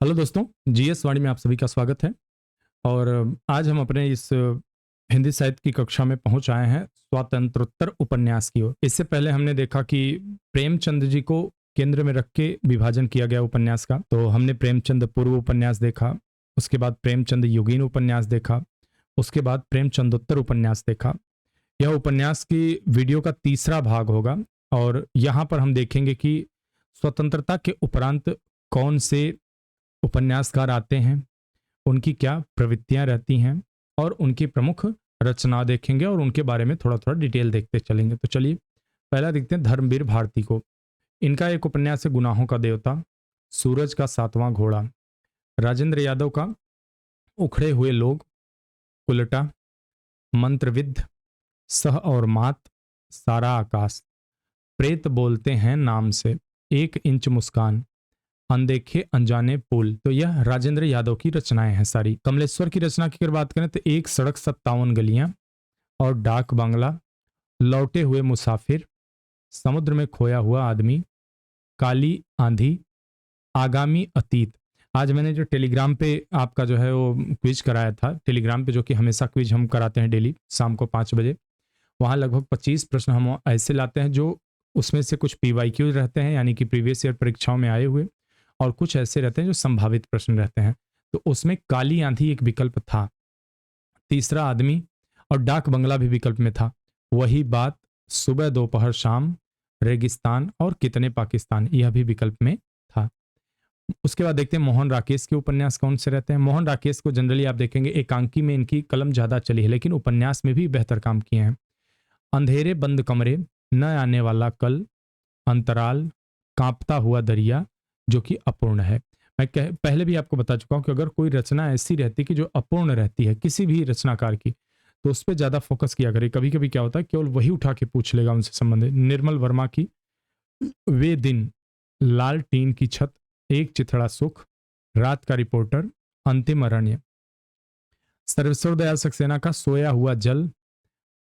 Hello दोस्तों, GS वाणी में आप सभी का स्वागत है। और आज हम अपने इस हिंदी साहित्य की कक्षा में पहुंच आए हैं स्वातंत्रोत्तर उपन्यास की ओर। इससे पहले हमने देखा कि प्रेमचंद जी को केंद्र में रख के विभाजन किया गया उपन्यास का। तो हमने प्रेमचंद पूर्व उपन्यास देखा, उसके बाद प्रेमचंद युगीन उपन्यास देखा, उसके बाद प्रेमचंदोत्तर उपन्यास देखा। यह उपन्यास की वीडियो का तीसरा भाग होगा और यहाँ पर हम देखेंगे कि स्वतंत्रता के उपरांत कौन से उपन्यासकार आते हैं, उनकी क्या प्रवृत्तियां रहती हैं और उनकी प्रमुख रचना देखेंगे और उनके बारे में थोड़ा थोड़ा डिटेल देखते चलेंगे। तो चलिए पहला देखते हैं धर्मवीर भारती को। इनका एक उपन्यास है गुनाहों का देवता, सूरज का सातवां घोड़ा, राजेंद्र यादव का उखड़े हुए लोग, उल्टा, मंत्रविद्ध, सह और मात, सारा आकाश, प्रेत बोलते हैं नाम से, एक इंच मुस्कान, अनदेखे अनजाने पुल। तो यह राजेंद्र यादव की रचनाएं हैं सारी। कमलेश्वर की रचना की अगर बात करें तो एक सड़क 57 गलियां और डाक बंगला, लौटे हुए मुसाफिर, समुद्र में खोया हुआ आदमी, काली आंधी, आगामी अतीत। आज मैंने जो टेलीग्राम पे आपका जो है वो क्विज कराया था, टेलीग्राम पे जो कि हमेशा क्विज हम कराते हैं डेली शाम को 5 बजे। वहाँ लगभग 25 प्रश्न हम ऐसे लाते हैं जो उसमें से कुछ पीवाईक्यू रहते हैं यानी कि प्रीवियस ईयर परीक्षाओं में आए हुए, और कुछ ऐसे रहते हैं जो संभावित प्रश्न रहते हैं। तो उसमें काली आंधी एक विकल्प था, तीसरा आदमी और डाक बंगला भी विकल्प में था। वही बात, सुबह दोपहर शाम, रेगिस्तान और कितने पाकिस्तान, यह भी विकल्प में था। उसके बाद देखते हैं मोहन राकेश के उपन्यास कौन से रहते हैं। मोहन राकेश को जनरली आप देखेंगे एकांकी में इनकी कलम ज्यादा चली है, लेकिन उपन्यास में भी बेहतर काम किए हैं। अंधेरे बंद कमरे, न आने वाला कल, अंतराल, कांपता हुआ दरिया, जो कि अपूर्ण है। पहले भी आपको बता चुका हूं कि अगर कोई रचना ऐसी रहती कि जो अपूर्ण रहती है किसी भी रचनाकार की, तो उस पर ज्यादा फोकस किया करे। कभी कभी क्या होता है केवल वही उठा के पूछ लेगा उनसे संबंधित। निर्मल वर्मा की वे दिन, लाल टीन की छत, एक चिथड़ा सुख, रात का रिपोर्टर, अंतिम अरण्य, सर्वेश्वर दयाल सक्सेना का सोया हुआ जल,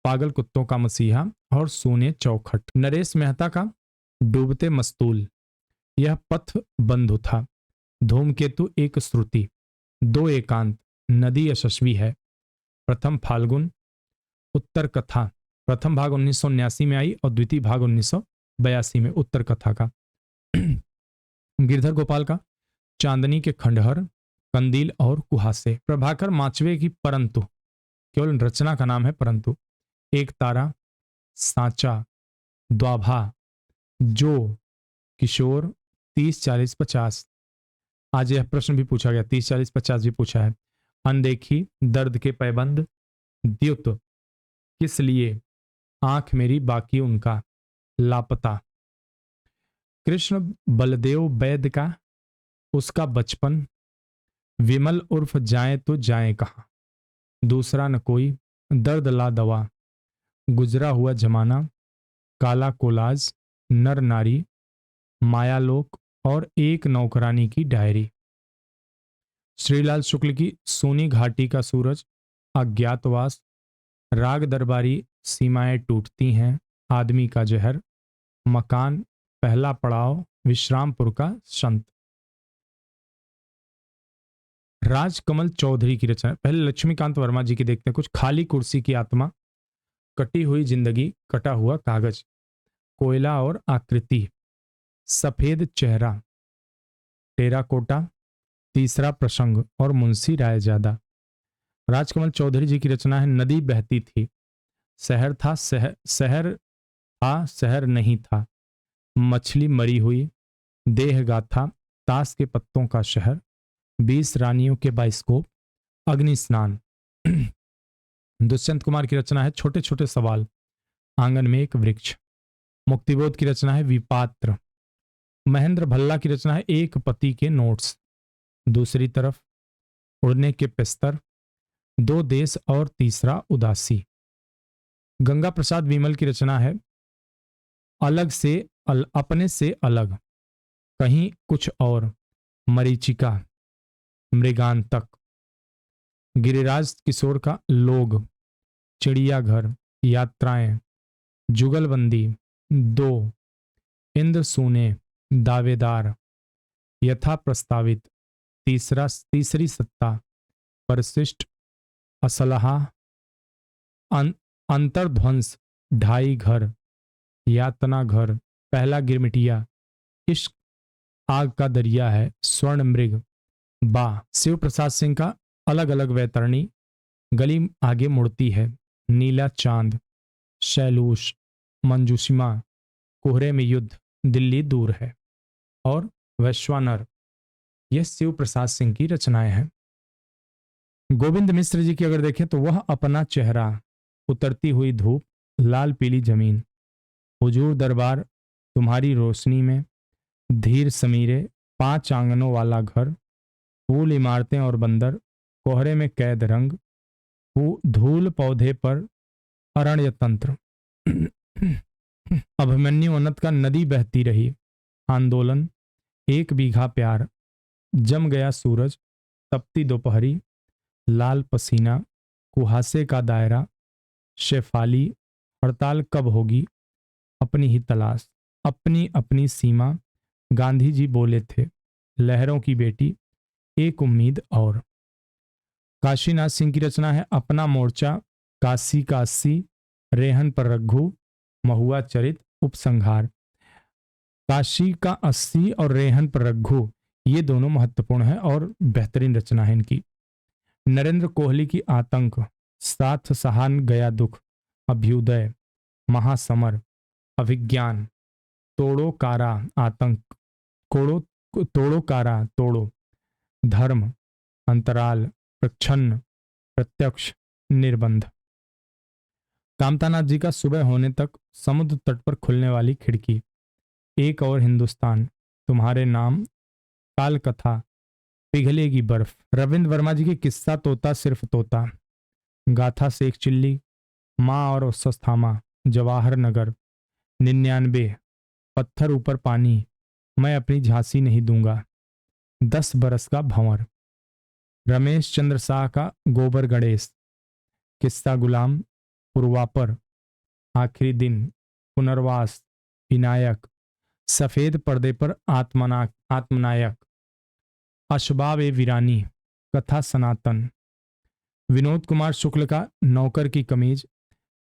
पागल कुत्तों का मसीहा और सोने चौखट, नरेश मेहता का डूबते मस्तूल, यह पथ बंधु था, धूमकेतु एक श्रुति, दो एकांत, नदी यशस्वी है, प्रथम फाल्गुन, उत्तर कथा। प्रथम भाग 1979 में आई और द्वितीय भाग 1982 में उत्तर कथा का। गिरधर गोपाल का चांदनी के खंडहर, कंदील और कुहासे। प्रभाकर माचवे की परंतु, केवल रचना का नाम है परंतु, एक तारा, सांचा, द्वाभा, जो, किशोर, 30 40 50। आज यह प्रश्न भी पूछा गया, 30 40 50 भी पूछा है। अनदेखी, दर्द के पैबंद, द्युत, किस लिए, आंख मेरी बाकी उनका, लापता, कृष्ण बलदेव वैद का उसका बचपन, विमल उर्फ जाए तो जाए कहाँ, दूसरा न कोई, दर्द ला दवा, गुजरा हुआ जमाना, काला कोलाज, नर नारी, मायालोक और एक नौकरानी की डायरी। श्रीलाल शुक्ल की सोनी घाटी का सूरज, अज्ञातवास, राग दरबारी, सीमाएं टूटती हैं, आदमी का जहर, मकान, पहला पड़ाव, विश्रामपुर का संत। राजकमल चौधरी की रचना, पहले लक्ष्मीकांत वर्मा जी की देखते हैं कुछ। खाली कुर्सी की आत्मा, कटी हुई जिंदगी, कटा हुआ कागज, कोयला और आकृति, सफेद चेहरा, टेराकोटा, तीसरा प्रसंग और मुंशी रायजादा। राजकमल चौधरी जी की रचना है नदी बहती थी, शहर था शहर था शहर नहीं था, मछली मरी हुई, देह गाथा, ताश के पत्तों का शहर, 20 रानियों के बाइस्कोप, अग्नि स्नान। दुष्यंत कुमार की रचना है छोटे छोटे सवाल, आंगन में एक वृक्ष। मुक्तिबोध की रचना है विपात्र। महेंद्र भल्ला की रचना है एक पति के नोट्स, दूसरी तरफ, उड़ने के बिस्तर, दो देश और तीसरा उदासी। गंगा प्रसाद विमल की रचना है अलग से अपने से अलग, कहीं कुछ और, मरीचिका, मृगांतक। गिरिराज किशोर का लोग, चिड़ियाघर, यात्राएं, जुगलबंदी, दो, इंद्र सूने, दावेदार, यथा प्रस्तावित, तीसरी सत्ता, परिशिष्ट, असलहा, अंतर्ध्वंस, ढाई घर, यातना घर, पहला गिरमिटिया, इश्क आग का दरिया है, स्वर्ण मृग, बा। शिव प्रसाद सिंह का अलग अलग वैतरणी, गली आगे मुड़ती है, नीला चांद, शैलूष, मंजूषिमा, कोहरे में युद्ध, दिल्ली दूर है और वैश्वानर। यह शिव प्रसाद सिंह की रचनाएं हैं। गोविंद मिश्र जी की अगर देखें तो वह अपना चेहरा, उतरती हुई धूप, लाल पीली जमीन, हुजूर दरबार, तुम्हारी रोशनी में, धीर समीरे, पांच आंगनों वाला घर, फूल इमारतें और बंदर, कोहरे में कैद रंग, धूल पौधे पर, अरण्य तंत्र, अभिमन्यु उन्नत का नदी बहती रही, आंदोलन, एक बीघा प्यार, जम गया सूरज, तपती दोपहरी, लाल पसीना, कुहासे का दायरा, शेफाली, हड़ताल कब होगी, अपनी ही तलाश, अपनी अपनी सीमा, गांधी जी बोले थे, लहरों की बेटी, एक उम्मीद और। काशीनाथ सिंह की रचना है अपना मोर्चा, काशी का 80, रेहन पर रघु, महुआ चरित, उपसंहार। काशी का 80 और रेहन पर रघु ये दोनों महत्वपूर्ण हैं और बेहतरीन रचना है इनकी। नरेंद्र कोहली की आतंक, साथ सहान गया दुख, अभ्युदय, महासमर, अभिज्ञान, तोड़ो कारा आतंक, तोड़ो कारा तोड़ो, धर्म, अंतराल, प्रच्छन्न, प्रत्यक्ष, निर्बंध। कामतानाथ जी का सुबह होने तक, समुद्र तट पर खुलने वाली खिड़की, एक और हिंदुस्तान, तुम्हारे नाम, काल कथा, पिघलेगी बर्फ। रविंद्र वर्मा जी की किस्सा तोता सिर्फ तोता, गाथा से एक चिल्ली, माँ और अश्वत्थामा, जवाहर नगर, 99, पत्थर ऊपर पानी, मैं अपनी झांसी नहीं दूंगा, 10 बरस का भंवर। रमेश चंद्र शाह का गोबर गणेश, किस्सा गुलाम, पूर्वापर, आखिरी दिन, पुनर्वास, विनायक, सफेद पर्दे पर आत्मनायक, अशबाब ए वीरानी, कथा सनातन। विनोद कुमार शुक्ल का नौकर की कमीज,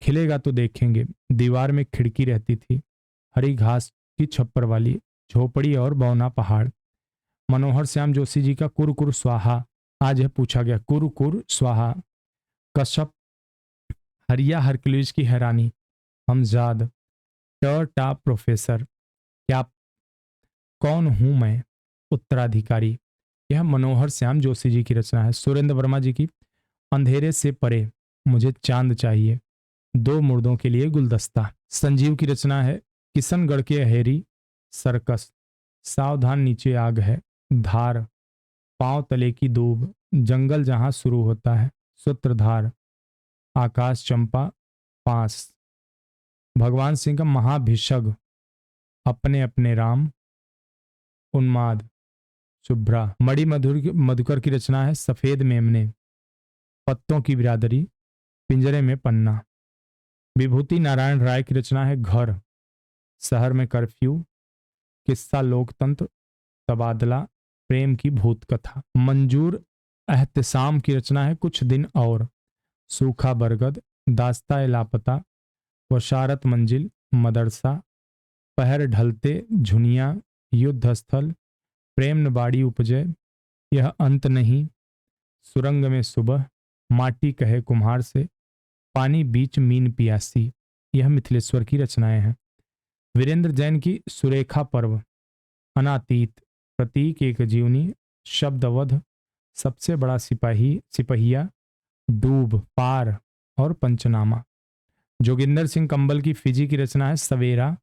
खिलेगा तो देखेंगे, दीवार में खिड़की रहती थी, हरी घास की छप्पर वाली, झोपड़ी और बौना पहाड़। मनोहर श्याम जोशी जी का कुरकुर स्वाहा, आज यह पूछा गया, कुरकुर स्वाहा। कश्यप, हरिया हरक्यूलिस की हैरानी, हमजाद, टा प्रोफेसर, क्या, कौन हूं मैं, उत्तराधिकारी। यह मनोहर श्याम जोशी जी की रचना है। सुरेंद्र वर्मा जी की अंधेरे से परे, मुझे चांद चाहिए, दो मुर्दों के लिए गुलदस्ता। संजीव की रचना है किशनगढ़ के अहेरी, सर्कस, सावधान नीचे आग है, धार, पांव तले की दूब, जंगल जहां शुरू होता है, सूत्रधार, आकाश चंपा, पास। भगवान सिंह का महाभिषग, अपने अपने राम, उन्माद, शुभ्रा। मणि मधुकर की रचना है सफेद मेमने, पत्तों की बिरादरी, पिंजरे में पन्ना। विभूति नारायण राय की रचना है घर, शहर में कर्फ्यू, किस्सा लोकतंत्र, तबादला, प्रेम की भूत कथा। मंजूर एहतिसाम की रचना है कुछ दिन और, सूखा बरगद, दास्ता ए लापता, वशारत मंजिल, मदरसा, पहर ढलते, झुनिया, युद्ध स्थल, प्रेम न बाड़ी उपजे, यह अंत नहीं, सुरंग में सुबह, माटी कहे कुम्हार से, पानी बीच मीन पियासी। यह मिथिलेश्वर की रचनाएं हैं। वीरेंद्र जैन की सुरेखा पर्व, अनातीत, प्रतीक एक जीवनी, शब्दवध, सबसे बड़ा सिपहिया, डूब, पार और पंचनामा। जोगिंदर सिंह कंबल की फिजी की रचना है सवेरा,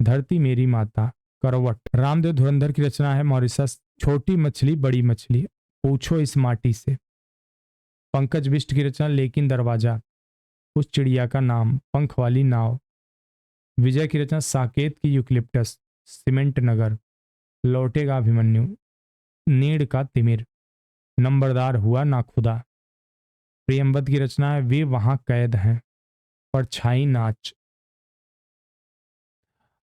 धरती मेरी माता, करवट। रामदेव धुरंधर की रचना है मॉरिशस, छोटी मछली बड़ी मछली, पूछो इस माटी से। पंकज बिष्ट की रचना लेकिन दरवाजा, उस चिड़िया का नाम, पंख वाली नाव। विजय की रचना साकेत की यूकलिप्टस, सीमेंट नगर, लौटेगा अभिमन्यु, नीड़ का तिमिर, नंबरदार हुआ ना खुदा। प्रियंवद की रचना है वे वहां कैद हैं, परछाई नाच।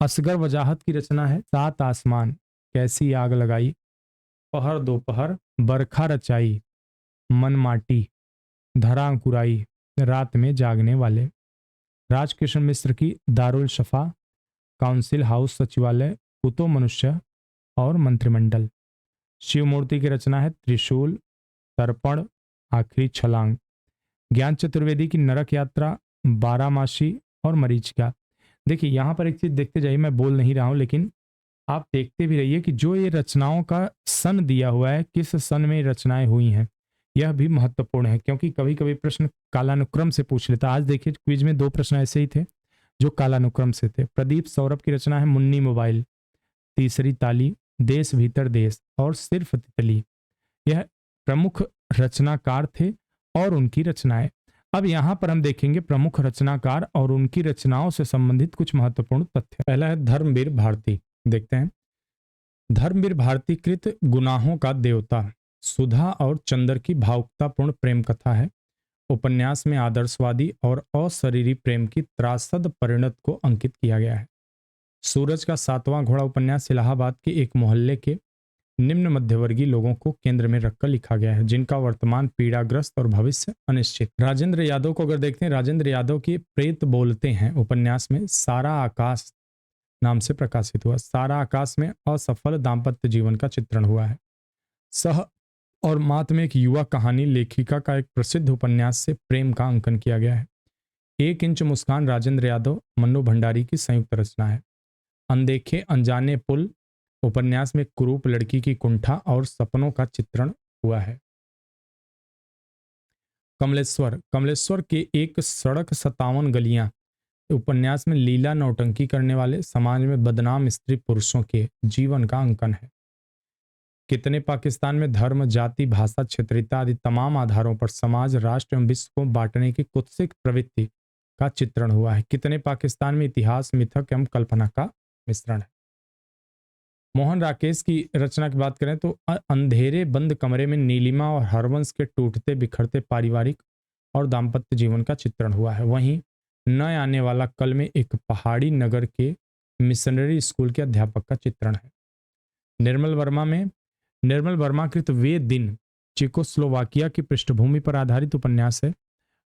असगर वजाहत की रचना है सात आसमान, कैसी आग लगाई, पहर दोपहर, बरखा रचाई, मन माटी, धरा अंकुराई, रात में जागने वाले। राजकिशन मिश्र की दारुल शफा, काउंसिल हाउस सचिवालय, कुतो मनुष्य और मंत्रिमंडल। शिव मूर्ति की रचना है त्रिशूल, तर्पण, आखिरी छलांग। ज्ञान चतुर्वेदी की नरक यात्रा, बारामासी और मरीचिका। देखिए यहाँ पर एक चीज देखते जाइए, मैं बोल नहीं रहा हूं लेकिन आप देखते भी रहिए कि जो ये रचनाओं का सन दिया हुआ है, किस सन में ये रचनाएं हुई हैं, यह भी महत्वपूर्ण है क्योंकि कभी कभी प्रश्न कालानुक्रम से पूछ लेता। आज देखिए क्विज में 2 प्रश्न ऐसे ही थे जो कालानुक्रम से थे। प्रदीप सौरभ की रचना है मुन्नी मोबाइल, तीसरी ताली, देश भीतर देश और सिर्फ तितली। यह प्रमुख रचनाकार थे और उनकी रचनाएं। अब यहां पर हम देखेंगे प्रमुख रचनाकार और उनकी रचनाओं से संबंधित कुछ महत्वपूर्ण तथ्य। पहला है धर्मवीर भारती। देखते हैं। धर्मवीर भारती कृत गुनाहों का देवता, सुधा और चंद्र की भावुकतापूर्ण प्रेम कथा है। उपन्यास में आदर्शवादी और अशरीरी प्रेम की त्रासद परिणत को अंकित किया गया है। सूरज का 7वां घोड़ा उपन्यास इलाहाबाद के एक मोहल्ले के निम्न मध्यवर्गीय लोगों को केंद्र में रखकर लिखा गया है, जिनका वर्तमान पीड़ाग्रस्त और भविष्य अनिश्चित। राजेंद्र यादव को अगर देखते हैं, राजेंद्र यादव की प्रेत बोलते हैं उपन्यास में सारा आकाश नाम से प्रकाशित हुआ। सारा आकाश में असफल दाम्पत्य जीवन का चित्रण हुआ है। सह और मात में एक युवा कहानी लेखिका का एक प्रसिद्ध उपन्यास से प्रेम का अंकन किया गया है। 1 इंच मुस्कान राजेंद्र यादव मन्नू भंडारी की संयुक्त रचना है। अनदेखे अनजाने पुल उपन्यास में कुरूप लड़की की कुंठा और सपनों का चित्रण हुआ है। कमलेश्वर, कमलेश्वर के एक सड़क 57 गलियां उपन्यास में लीला नौटंकी करने वाले समाज में बदनाम स्त्री पुरुषों के जीवन का अंकन है। कितने पाकिस्तान में धर्म, जाति, भाषा, क्षेत्रीयता आदि तमाम आधारों पर समाज, राष्ट्र एवं विश्व को बांटने की कुत्सित प्रवृत्ति का चित्रण हुआ है। कितने पाकिस्तान में इतिहास, मिथक एवं कल्पना का मिश्रण है। मोहन राकेश की रचना की बात करें तो अंधेरे बंद कमरे में नीलिमा और हरवंश के टूटते बिखरते पारिवारिक और दाम्पत्य जीवन का चित्रण हुआ है। वहीं न आने वाला कल में एक पहाड़ी नगर के मिशनरी स्कूल के अध्यापक का चित्रण है। निर्मल वर्मा कृत वे दिन चेकोस्लोवाकिया की पृष्ठभूमि पर आधारित उपन्यास है।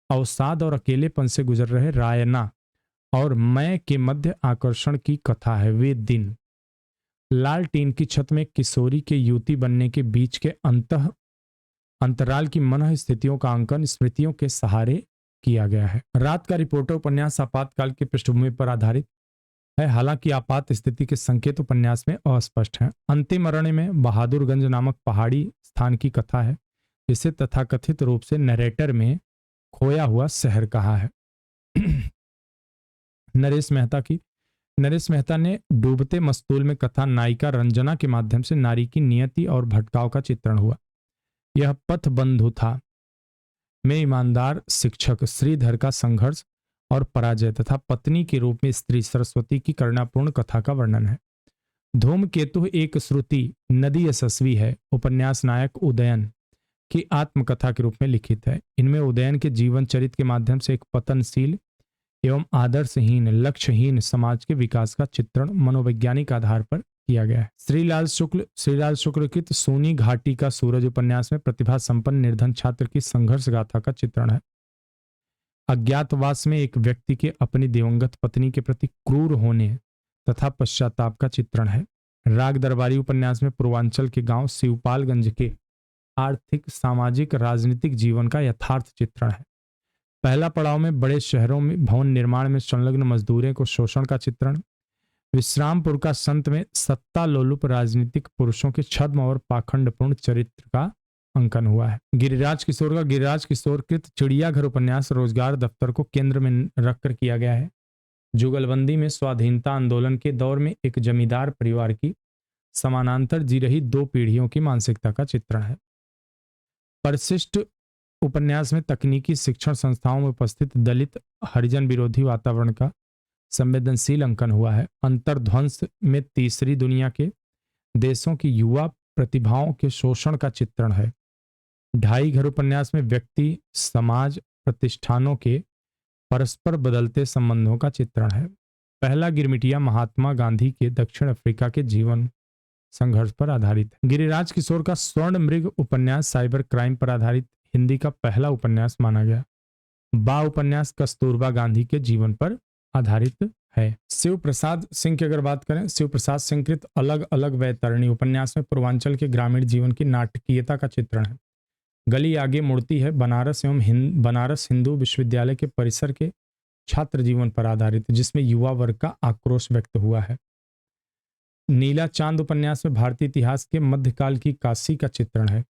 अवसाद और अकेलेपन से गुजर रहे रायना और मैं के मध्य आकर्षण की कथा है। वे दिन लाल टीन की छत में किशोरी के युवती बनने के बीच के अंतराल की मन स्थितियों का अंकन स्मृतियों के सहारे किया गया है। रात का रिपोर्टर उपन्यास आपातकाल की पृष्ठभूमि पर आधारित है, हालांकि आपात स्थिति के संकेत उपन्यास में अस्पष्ट हैं। अंतिम अरण्य में बहादुरगंज नामक पहाड़ी स्थान की कथा है, जिसे तथाकथित रूप से नरेटर में खोया हुआ शहर कहा है। नरेश मेहता ने डूबते मस्तूल में कथा नायिका रंजना के माध्यम से नारी की नियति और भटकाव का चित्रण हुआ। यह पथ बंधु था में ईमानदार शिक्षक श्रीधर का संघर्ष और पराजय तथा पत्नी के रूप में स्त्री सरस्वती की करुणापूर्ण कथा का वर्णन है। धूमकेतु एक श्रुति नदी यशस्वी है उपन्यास नायक उदयन की आत्मकथा के रूप में लिखित है। इनमें उदयन के जीवन चरित्र के माध्यम से एक पतनशील एवं आदर्शहीन लक्ष्यहीन समाज के विकास का चित्रण मनोवैज्ञानिक आधार पर किया गया है। श्रीलाल शुक्ल की सोनी घाटी का सूरज उपन्यास में प्रतिभा संपन्न निर्धन छात्र की संघर्ष गाथा का चित्रण है। अज्ञातवास में एक व्यक्ति के अपनी दिवंगत पत्नी के प्रति क्रूर होने तथा पश्चाताप का चित्रण है। राग दरबारी उपन्यास में पूर्वांचल के गांव शिवपालगंज के आर्थिक, सामाजिक, राजनीतिक जीवन का यथार्थ चित्रण है। पहला पड़ाव में बड़े शहरों में भवन निर्माण में संलग्न मजदूरों को शोषण का चित्रण। विश्रामपुर का संत में सत्ता लोलुप राजनीतिक पुरुषों के छद्म और पाखंडपूर्ण चरित्र का अंकन हुआ है। गिरिराज किशोर कृत चिड़ियाघर उपन्यास रोजगार दफ्तर को केंद्र में रखकर किया गया है। जुगलबंदी में स्वाधीनता आंदोलन के दौर में एक जमींदार परिवार की समानांतर जी रही 2 पीढ़ियों की मानसिकता का चित्रण है। परिशिष्ट उपन्यास में तकनीकी शिक्षण संस्थाओं में उपस्थित दलित हरिजन विरोधी वातावरण का संवेदनशील अंकन हुआ है। अंतर्ध्वंस में तीसरी दुनिया के देशों की युवा प्रतिभाओं के शोषण का चित्रण है। ढाई घर उपन्यास में व्यक्ति, समाज, प्रतिष्ठानों के परस्पर बदलते संबंधों का चित्रण है। पहला गिरमिटिया महात्मा गांधी के दक्षिण अफ्रीका के जीवन संघर्ष पर आधारित है। गिरिराज किशोर का स्वर्ण मृग उपन्यास साइबर क्राइम पर आधारित हिंदी का पहला उपन्यास माना गया। बा उपन्यास कस्तूरबा गांधी के जीवन पर आधारित है। शिव प्रसाद सिंह की अगर बात करें, शिव प्रसाद सिंह कृत अलग अलग वैतरणी उपन्यास में पूर्वांचल के ग्रामीण जीवन की नाटकीयता का चित्रण है। गली आगे मुड़ती है बनारस हिंदू विश्वविद्यालय के परिसर के छात्र जीवन पर आधारित, जिसमें युवा वर्ग का आक्रोश व्यक्त हुआ है। नीला चांद उपन्यास में भारतीय इतिहास के मध्यकाल की काशी का चित्रण है।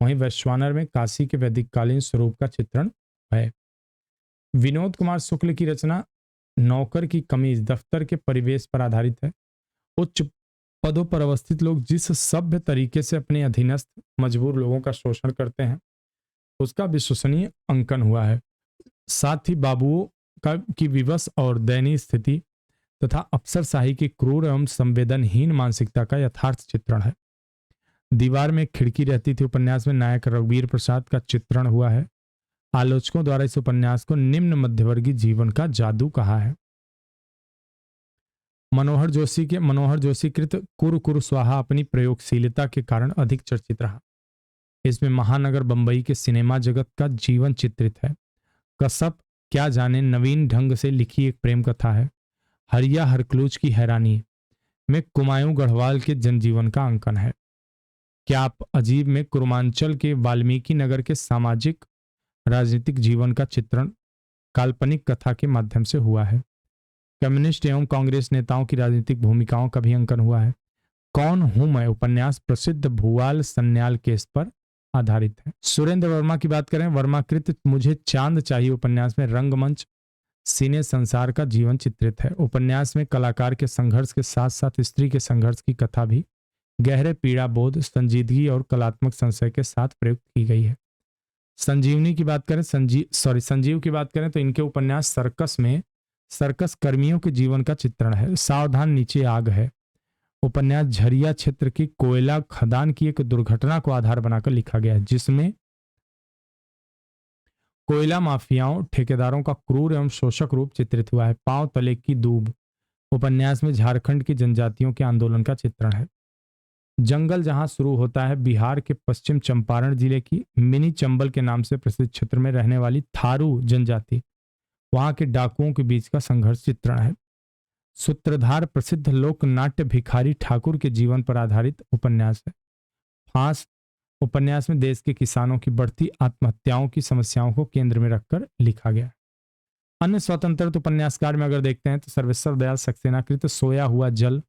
वहीं वैश्वानर में काशी के वैदिककालीन स्वरूप का चित्रण है। विनोद कुमार शुक्ल की रचना नौकर की कमीज दफ्तर के परिवेश पर आधारित है। उच्च पदों पर अवस्थित लोग जिस सभ्य तरीके से अपने अधीनस्थ मजबूर लोगों का शोषण करते हैं, उसका विश्वसनीय अंकन हुआ है। साथ ही बाबुओं की विवश और दयनीय स्थिति तथा अफसरशाही की क्रूर एवं संवेदनहीन मानसिकता का यथार्थ चित्रण है। दीवार में एक खिड़की रहती थी उपन्यास में नायक रघुवीर प्रसाद का चित्रण हुआ है। आलोचकों द्वारा इस उपन्यास को निम्न मध्यवर्गीय जीवन का जादू कहा है। मनोहर जोशी कृत कुरु कुरु स्वाहा अपनी प्रयोगशीलता के कारण अधिक चर्चित रहा। इसमें महानगर बंबई के सिनेमा जगत का जीवन चित्रित है। कसब क्या जाने नवीन ढंग से लिखी एक प्रेम कथा है। हरिया हरक्लूज की हैरानी में कुमायूं गढ़वाल के जनजीवन का अंकन है। क्या आप अजीब में कुर्मांचल के वाल्मीकि नगर के सामाजिक राजनीतिक जीवन का चित्रण काल्पनिक कथा के माध्यम से हुआ है। कम्युनिस्ट एवं कांग्रेस नेताओं की राजनीतिक भूमिकाओं का भी अंकन हुआ है। कौन हूं मैं उपन्यास प्रसिद्ध भूवाल सन्याल केस पर आधारित है। सुरेंद्र वर्मा की बात करें, वर्माकृत मुझे चांद चाहिए उपन्यास में रंगमंच सिने संसार का जीवन चित्रित है। उपन्यास में कलाकार के संघर्ष के साथ साथ स्त्री के संघर्ष की कथा भी गहरे पीड़ा बोध, संजीदगी और कलात्मक संशय के साथ प्रयुक्त की गई है। संजीव की बात करें तो इनके उपन्यास सर्कस कर्मियों के जीवन का चित्रण है। सावधान नीचे आग है उपन्यास झरिया क्षेत्र की कोयला खदान की एक दुर्घटना को आधार बनाकर लिखा गया है, जिसमें कोयला माफियाओं ठेकेदारों का क्रूर एवं शोषक रूप चित्रित हुआ है। पांव तले की दूब उपन्यास में झारखंड की जनजातियों के आंदोलन का चित्रण है। जंगल जहां शुरू होता है बिहार के पश्चिम चंपारण जिले की मिनी चंबल के नाम से प्रसिद्ध क्षेत्र में रहने वाली थारू जनजाति, वहां के डाकुओं के बीच का संघर्ष चित्रण है। सूत्रधार प्रसिद्ध लोक नाट्य भिखारी ठाकुर के जीवन पर आधारित उपन्यास है। फांस उपन्यास में देश के किसानों की बढ़ती आत्महत्याओं की समस्याओं को केंद्र में रखकर लिखा गया है। अन्य स्वतंत्र उपन्यासकार में अगर देखते हैं तो सर्वेश्वर दयाल सक्सेना कृत सोया हुआ जल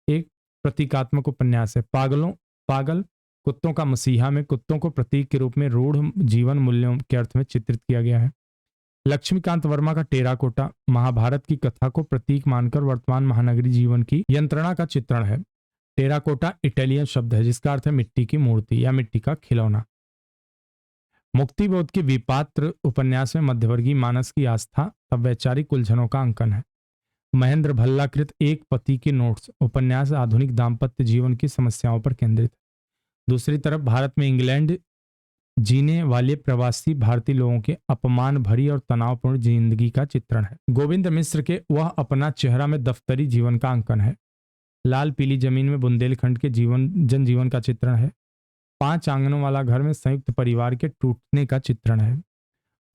एक प्रतीकात्मक उपन्यास है। पागल कुत्तों का मसीहा में कुत्तों को प्रतीक के रूप में रूढ़ जीवन मूल्यों के अर्थ में चित्रित किया गया है। लक्ष्मीकांत वर्मा का टेराकोटा महाभारत की कथा को प्रतीक मानकर वर्तमान महानगरी जीवन की यंत्रणा का चित्रण है। टेराकोटा इटालियन शब्द है जिसका अर्थ है मिट्टी की मूर्ति या मिट्टी का खिलौना। मुक्तिबोध के विपात्र उपन्यास में मध्यवर्गीय मानस की आस्था तब वैचारिक उलझनों का अंकन है। महेंद्र भल्लाकृत एक पति के नोट्स उपन्यास आधुनिक दाम्पत्य जीवन की समस्याओं पर केंद्रित है। दूसरी तरफ भारत में इंग्लैंड जीने वाले प्रवासी भारतीय लोगों के अपमान भरी और तनावपूर्ण जिंदगी का चित्रण है। गोविंद मिश्र के वह अपना चेहरा में दफ्तरी जीवन का अंकन है। लाल पीली जमीन में बुंदेलखंड के जनजीवन का चित्रण है। 5 आंगनों वाला घर में संयुक्त परिवार के टूटने का चित्रण है।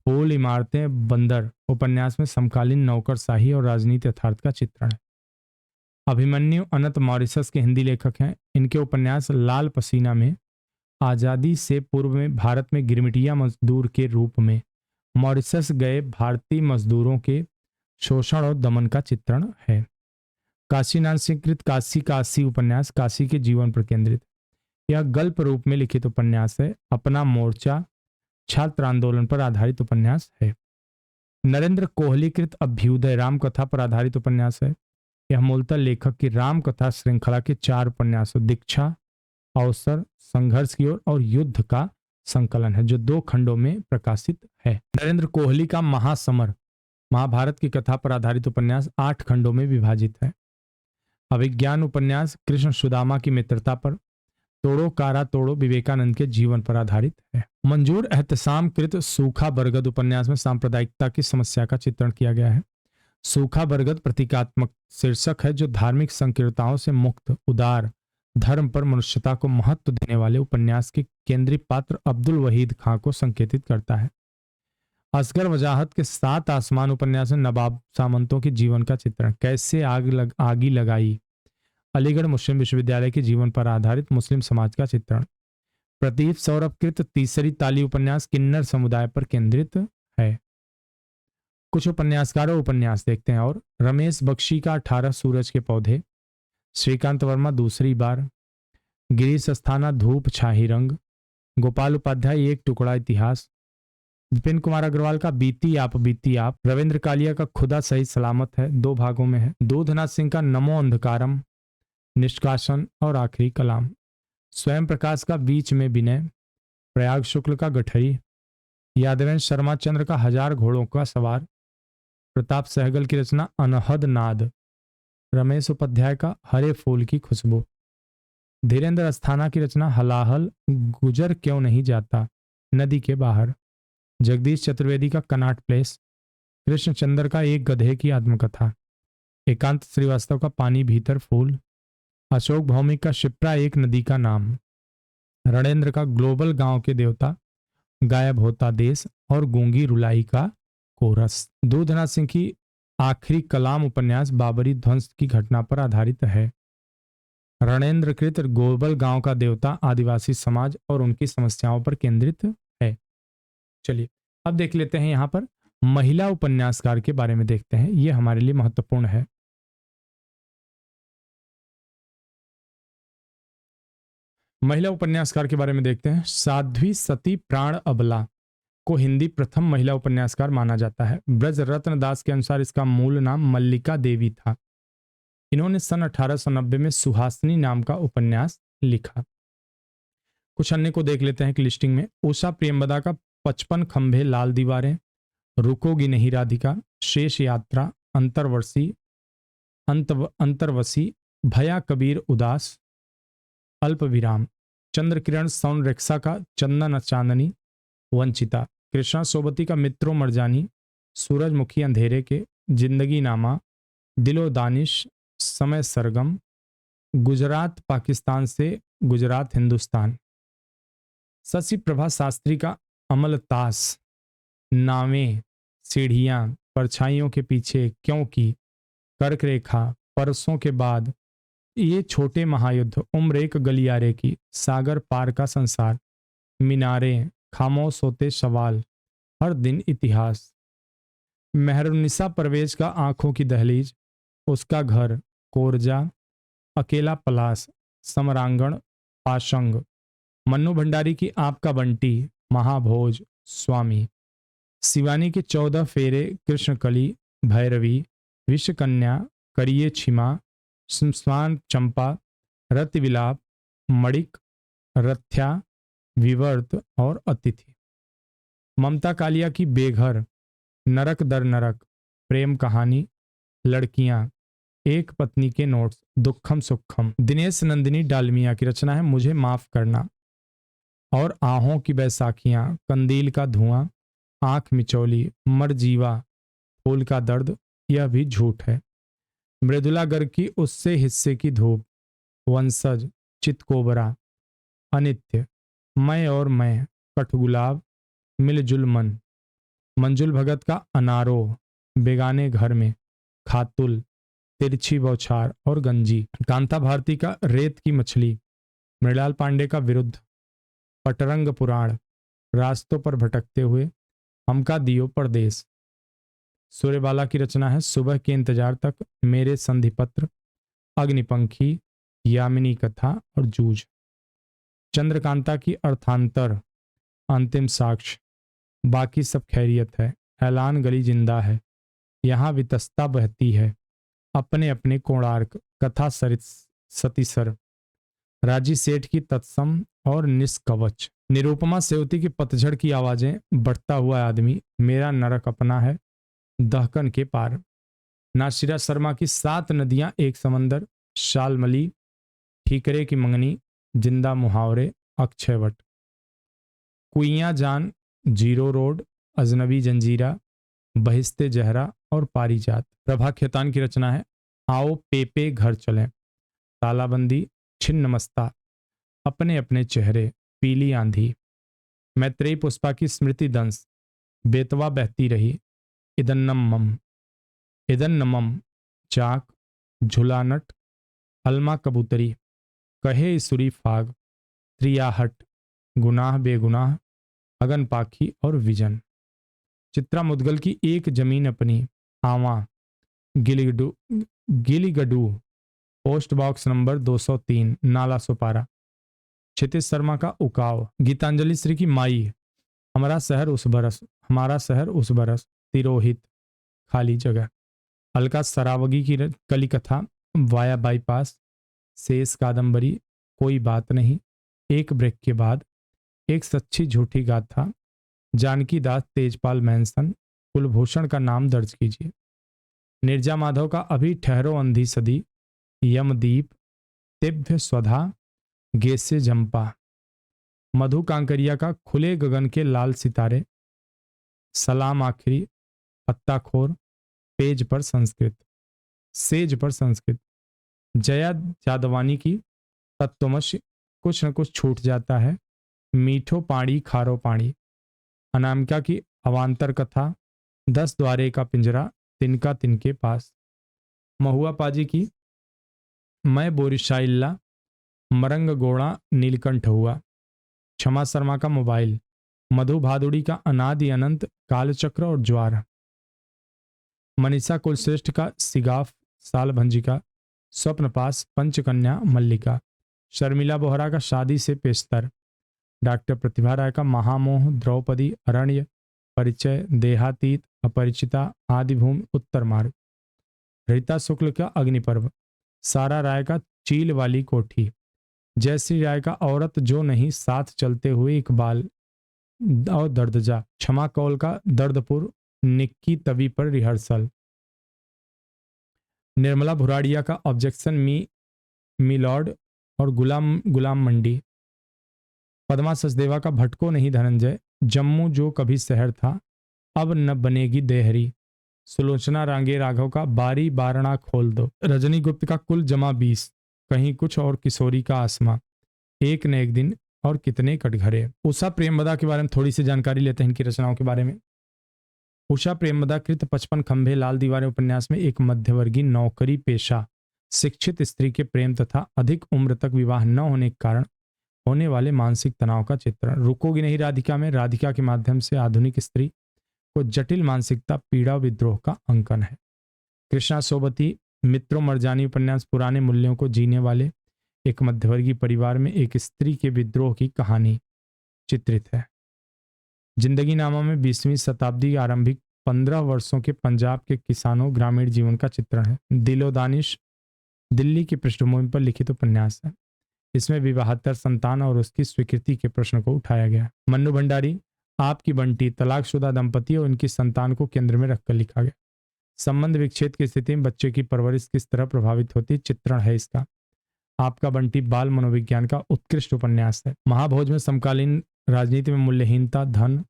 फूल इमारतें बंदर उपन्यास में समकालीन नौकरशाही और राजनीति यथार्थ का चित्रण है। अभिमन्यु अनंत मॉरिसस के हिंदी लेखक हैं। इनके उपन्यास लाल पसीना में आजादी से पूर्व में भारत में गिरमिटिया मजदूर के रूप में मॉरिसस गए भारतीय मजदूरों के शोषण और दमन का चित्रण है। काशीनाथ सिंह कृत काशी उपन्यास काशी के जीवन पर केंद्रित। यह गल्प रूप में लिखित उपन्यास है। अपना मोर्चा छात्र आंदोलन पर आधारित उपन्यास है। नरेंद्र कोहली कृत अभ्युदय राम कथा पर आधारित उपन्यास है। यह मूलतः लेखक की राम कथा श्रृंखला के 4 उपन्यासों दीक्षा, अवसर, संघर्ष की ओर और युद्ध का संकलन है जो 2 खंडों में प्रकाशित है। नरेंद्र कोहली का महासमर महाभारत की कथा पर आधारित उपन्यास 8 खंडों में विभाजित है। अभिज्ञान उपन्यास कृष्ण सुदामा की मित्रता पर। तोड़ो कारा तोड़ो विवेकानंद के जीवन पर आधारित है। मंजूर एहतसाम कृत सूखा बरगद उपन्यास में सांप्रदायिकता की समस्या का चित्रण किया गया है। सूखा बरगद प्रतीकात्मक शीर्षक है जो धार्मिक संकीर्णताओं से मुक्त, उदार, धर्म पर मनुष्यता को महत्व देने वाले उपन्यास के केंद्रीय पात्र अब्दुल वहीद खां को संकेतित करता है। असगर वजाहत के सात आसमान उपन्यास में नवाब सामंतों के जीवन का चित्रण, कैसे आगी लगाई, अलीगढ़ मुस्लिम विश्वविद्यालय के जीवन पर आधारित मुस्लिम समाज का चित्रण। प्रदीप सौरभ कृत तीसरी ताली उपन्यास किन्नर समुदाय पर केंद्रित है। कुछ उपन्यासकार और उपन्यास देखते हैं। और रमेश बख्शी का 18 सूरज के पौधे, श्रीकांत वर्मा दूसरी बार, गिरीश अस्थाना धूप छाही रंग, गोपाल उपाध्याय एक टुकड़ा इतिहास, विपिन कुमार अग्रवाल का बीती आप, रविंद्र कालिया का खुदा सही सलामत है, 2 भागों में है, दूधनाथ सिंह का नमो अंधकारम, निष्कासन और आखिरी कलाम, स्वयं प्रकाश का बीच में विनय, प्रयाग शुक्ल का गठरी, यादवेंद्र शर्मा चंद्र का 1000 घोड़ों का सवार, प्रताप सहगल की रचना अनहद नाद, रमेश उपाध्याय का हरे फूल की खुशबू, धीरेन्द्र अस्थाना की रचना हलाहल गुजर क्यों नहीं जाता, नदी के बाहर, जगदीश चतुर्वेदी का कनॉट प्लेस, कृष्णचंद्र का एक गधे की आत्मकथा, एकांत श्रीवास्तव का पानी भीतर फूल, अशोक भौमिक का शिप्रा एक नदी का नाम, रणेंद्र का ग्लोबल गांव के देवता, गायब होता देश और गूंगी रुलाई का कोरस। दूधनाथ सिंह की आखिरी कलाम उपन्यास बाबरी ध्वंस की घटना पर आधारित है। रणेंद्र कृत ग्लोबल गांव का देवता आदिवासी समाज और उनकी समस्याओं पर केंद्रित है। चलिए अब देख लेते हैं, यहां पर महिला उपन्यासकार के बारे में देखते हैं, यह हमारे लिए महत्वपूर्ण है। महिला उपन्यासकार के बारे में देखते हैं। साध्वी सती प्राण अबला को हिंदी प्रथम महिला उपन्यासकार माना जाता है। ब्रज रत्न दास के अनुसार इसका मूल नाम मल्लिका देवी था। इन्होंने सन 1890 में सुहासिनी नाम का उपन्यास लिखा। कुछ अन्य को देख लेते हैं कि लिस्टिंग में उषा प्रेमवदा का 55 खंभे लाल दीवारें, रुकोगी नहीं राधिका, शेष यात्रा, अंतरवसी, भया कबीर उदास, अल्प विराम, चंद्र किरण सौनरेखा का चंदन चांदनी, वंचिता, कृष्णा सोबती का मित्रों मरजानी, सूरजमुखी अंधेरे के, जिंदगी नामा, दिलो दानिश, समय सरगम, गुजरात पाकिस्तान से गुजरात हिंदुस्तान, शशि प्रभा शास्त्री का अमलतास, नावें, सीढ़ियां, परछाइयों के पीछे, क्योंकि, कर्क रेखा, परसों के बाद, ये छोटे महायुद्ध, उम्र एक गलियारे की, सागर पार का संसार, मीनारें, खामोश होते सवाल, हर दिन इतिहास, मेहरुन्निसा परवेज का आंखों की दहलीज, उसका घर, कोरजा, अकेला पलास, समरांगण, पाशंग, मन्नू भंडारी की आपका बंटी, महाभोज, स्वामी, शिवानी के 14 फेरे, कृष्णकली, भैरवी, विश्वकन्या, करिए छिमा, शमशान चंपा, रति विलाप, मणिक, रथ्या, विवर्त और अतिथि, ममता कालिया की बेघर, नरक दर नरक, प्रेम कहानी, लड़कियां, एक पत्नी के नोट्स, दुखम सुखम, दिनेश नंदिनी डालमिया की रचना है मुझे माफ करना, और आहों की बैसाखियां, कंदील का धुआं, आंख मिचौली, मरजीवा, फूल का दर्द, यह भी झूठ है, मृदुला गर्ग की उससे हिस्से की धूप, वंशज, चितकोबरा, अनित्य, मैं और मैं, कठगुलाब, मिलजुल मन, मंजुल भगत का अनारोह, बेगाने घर में, खातुल, तिरछी बौछार और गंजी, कांता भारती का रेत की मछली, मृणाल पांडे का विरुद्ध, पटरंग पुराण, रास्तों पर भटकते हुए, हमका दियो परदेश, सूर्यबाला की रचना है सुबह के इंतजार तक, मेरे संधिपत्र, अग्निपंखी, यामिनी कथा और जूझ, चंद्रकांता की अर्थांतर, अंतिम साक्ष्य, बाकी सब खैरियत है, ऐलान गली जिंदा है, यहाँ वितस्ता बहती है, अपने अपने कोणार्क, कथा सरित सतीसर, राजी सेठ की तत्सम और निष्कवच, निरुपमा सेवती की पतझड़ की आवाजें, बढ़ता हुआ आदमी, मेरा नरक अपना है, दहकन के पार, नासिरा शर्मा की 7 नदियां एक समंदर, शालमली, ठीकरे की मंगनी, जिंदा मुहावरे, अक्षयवट, कुइयां जान, जीरो रोड, अजनबी जंजीरा, बहिस्ते जहरा और पारिजात, प्रभा खेतान की रचना है आओ पेपे घर चलें, तालाबंदी, छिन्नमस्ता, अपने अपने चेहरे, पीली आंधी, मैत्रेयी पुष्पा की स्मृति दंश, बेतवा बहती रही, इदन्नमम, इदन्नमम, चाक, झुलानट, अलमा कबूतरी, कहे इसुरी फाग, त्रियाहट, गुनाह बेगुनाह, अगन पाखी और विजन। चित्रा मुदगल की एक जमीन अपनी, आवा, गिलीगडू, गिलीगडू, पोस्ट बॉक्स नंबर 203, नाला सुपारा। क्षितिज शर्मा का उकाव, गीतांजलि श्री की माई, हमारा शहर उस बरस, हमारा शहर उस बरस, तिरोहित, खाली जगह। अलका सरावगी की कली कथा, वाया बाईपास, शेष कादम्बरी, कोई बात नहीं, एक ब्रेक के बाद, एक सच्ची झूठी गाथा, जानकी दास तेजपाल मैंसन, कुलभूषण का नाम दर्ज कीजिए। निर्जा माधव का अभी ठहरो अंधी सदी, यमदीप, तिभ्य स्वधा, गेसे जंपा। मधु कांकरिया का खुले गगन के लाल सितारे, सलाम आखिरी, पत्ताखोर, पेज पर संस्कृत, सेज पर संस्कृत। जया जादवानी की तत्वमसी, कुछ न कुछ छूट जाता है, मीठो पानी खारो पानी। अनामिका की अवांतर कथा, 10 द्वारे का पिंजरा, तिनका तिनके पास। महुआ पाजी की मैं बोरिशाइल्ला, मरंग गोड़ा नीलकंठ हुआ। क्षमा शर्मा का मोबाइल, मधु भादुड़ी का अनादि अनंत, कालचक्र और ज्वार। मनीषा कुलश्रेष्ठ का सिगाफ, साल भंजिका, स्वप्नपास, पंचकन्या, मल्लिका। शर्मिला बोहरा का शादी से पेशतर। डॉक्टर प्रतिभा राय का महामोह, द्रौपदी, अरण्य, परिचय, देहातीत, अपरिचिता, आदिभूमि, उत्तर मार्ग। रीता शुक्ल का अग्निपर्व। सारा राय का चील वाली कोठी। जयश्री राय का औरत जो नहीं, साथ चलते हुए इकबाल और दर्दजा। क्षमा कौल का दर्दपुर, निक्की तवी पर रिहर्सल। निर्मला भुराड़िया का ऑब्जेक्शन मी लॉर्ड और गुलाम गुलाम मंडी। पद्मा सचदेवा का भटको नहीं धनंजय, जम्मू जो कभी शहर था अब न बनेगी देहरी। सुलोचना रांगे राघव का बारी बारणा खोल दो। रजनी गुप्त का कुल जमा 20, कहीं कुछ और किशोरी का आसमां, एक न एक दिन और कितने कटघरे। उषा प्रेमवदा के बारे में थोड़ी सी जानकारी लेते हैं इनकी रचनाओं के बारे में। उषा प्रेमवदा कृत 55 खंभे लाल दीवारें उपन्यास में एक मध्यवर्गीय नौकरी पेशा शिक्षित स्त्री के प्रेम तथा अधिक उम्र तक विवाह न होने के कारण होने वाले मानसिक तनाव का चित्रण। रुकोगी नहीं राधिका में राधिका के माध्यम से आधुनिक स्त्री को जटिल मानसिकता, पीड़ा, विद्रोह का अंकन है। कृष्णा सोबती मित्रों मरजानी उपन्यास पुराने मूल्यों को जीने वाले एक मध्यवर्गीय परिवार में एक स्त्री के विद्रोह की कहानी चित्रित है। जिंदगी नामा में 20वीं शताब्दी आरंभिक 15 वर्षों के पंजाब के किसानों ग्रामीण जीवन का चित्रण है। दिलो दानिश दिल्ली की पृष्ठभूमि पर लिखित उपन्यास है। इसमें विवाहतर संतान और उसकी स्वीकृति के प्रश्न को उठाया गया। मन्नू भंडारी आपकी बंटी तलाकशुदा दंपति और इनकी संतान को केंद्र में रखकर लिखा गया। संबंध विच्छेद की स्थिति में बच्चे की परवरिश किस तरह प्रभावित होती है, चित्रण है इसका। आपका बंटी बाल मनोविज्ञान का उत्कृष्ट उपन्यास है। महाभोज में समकालीन राजनीति में मूल्यहीनता, धन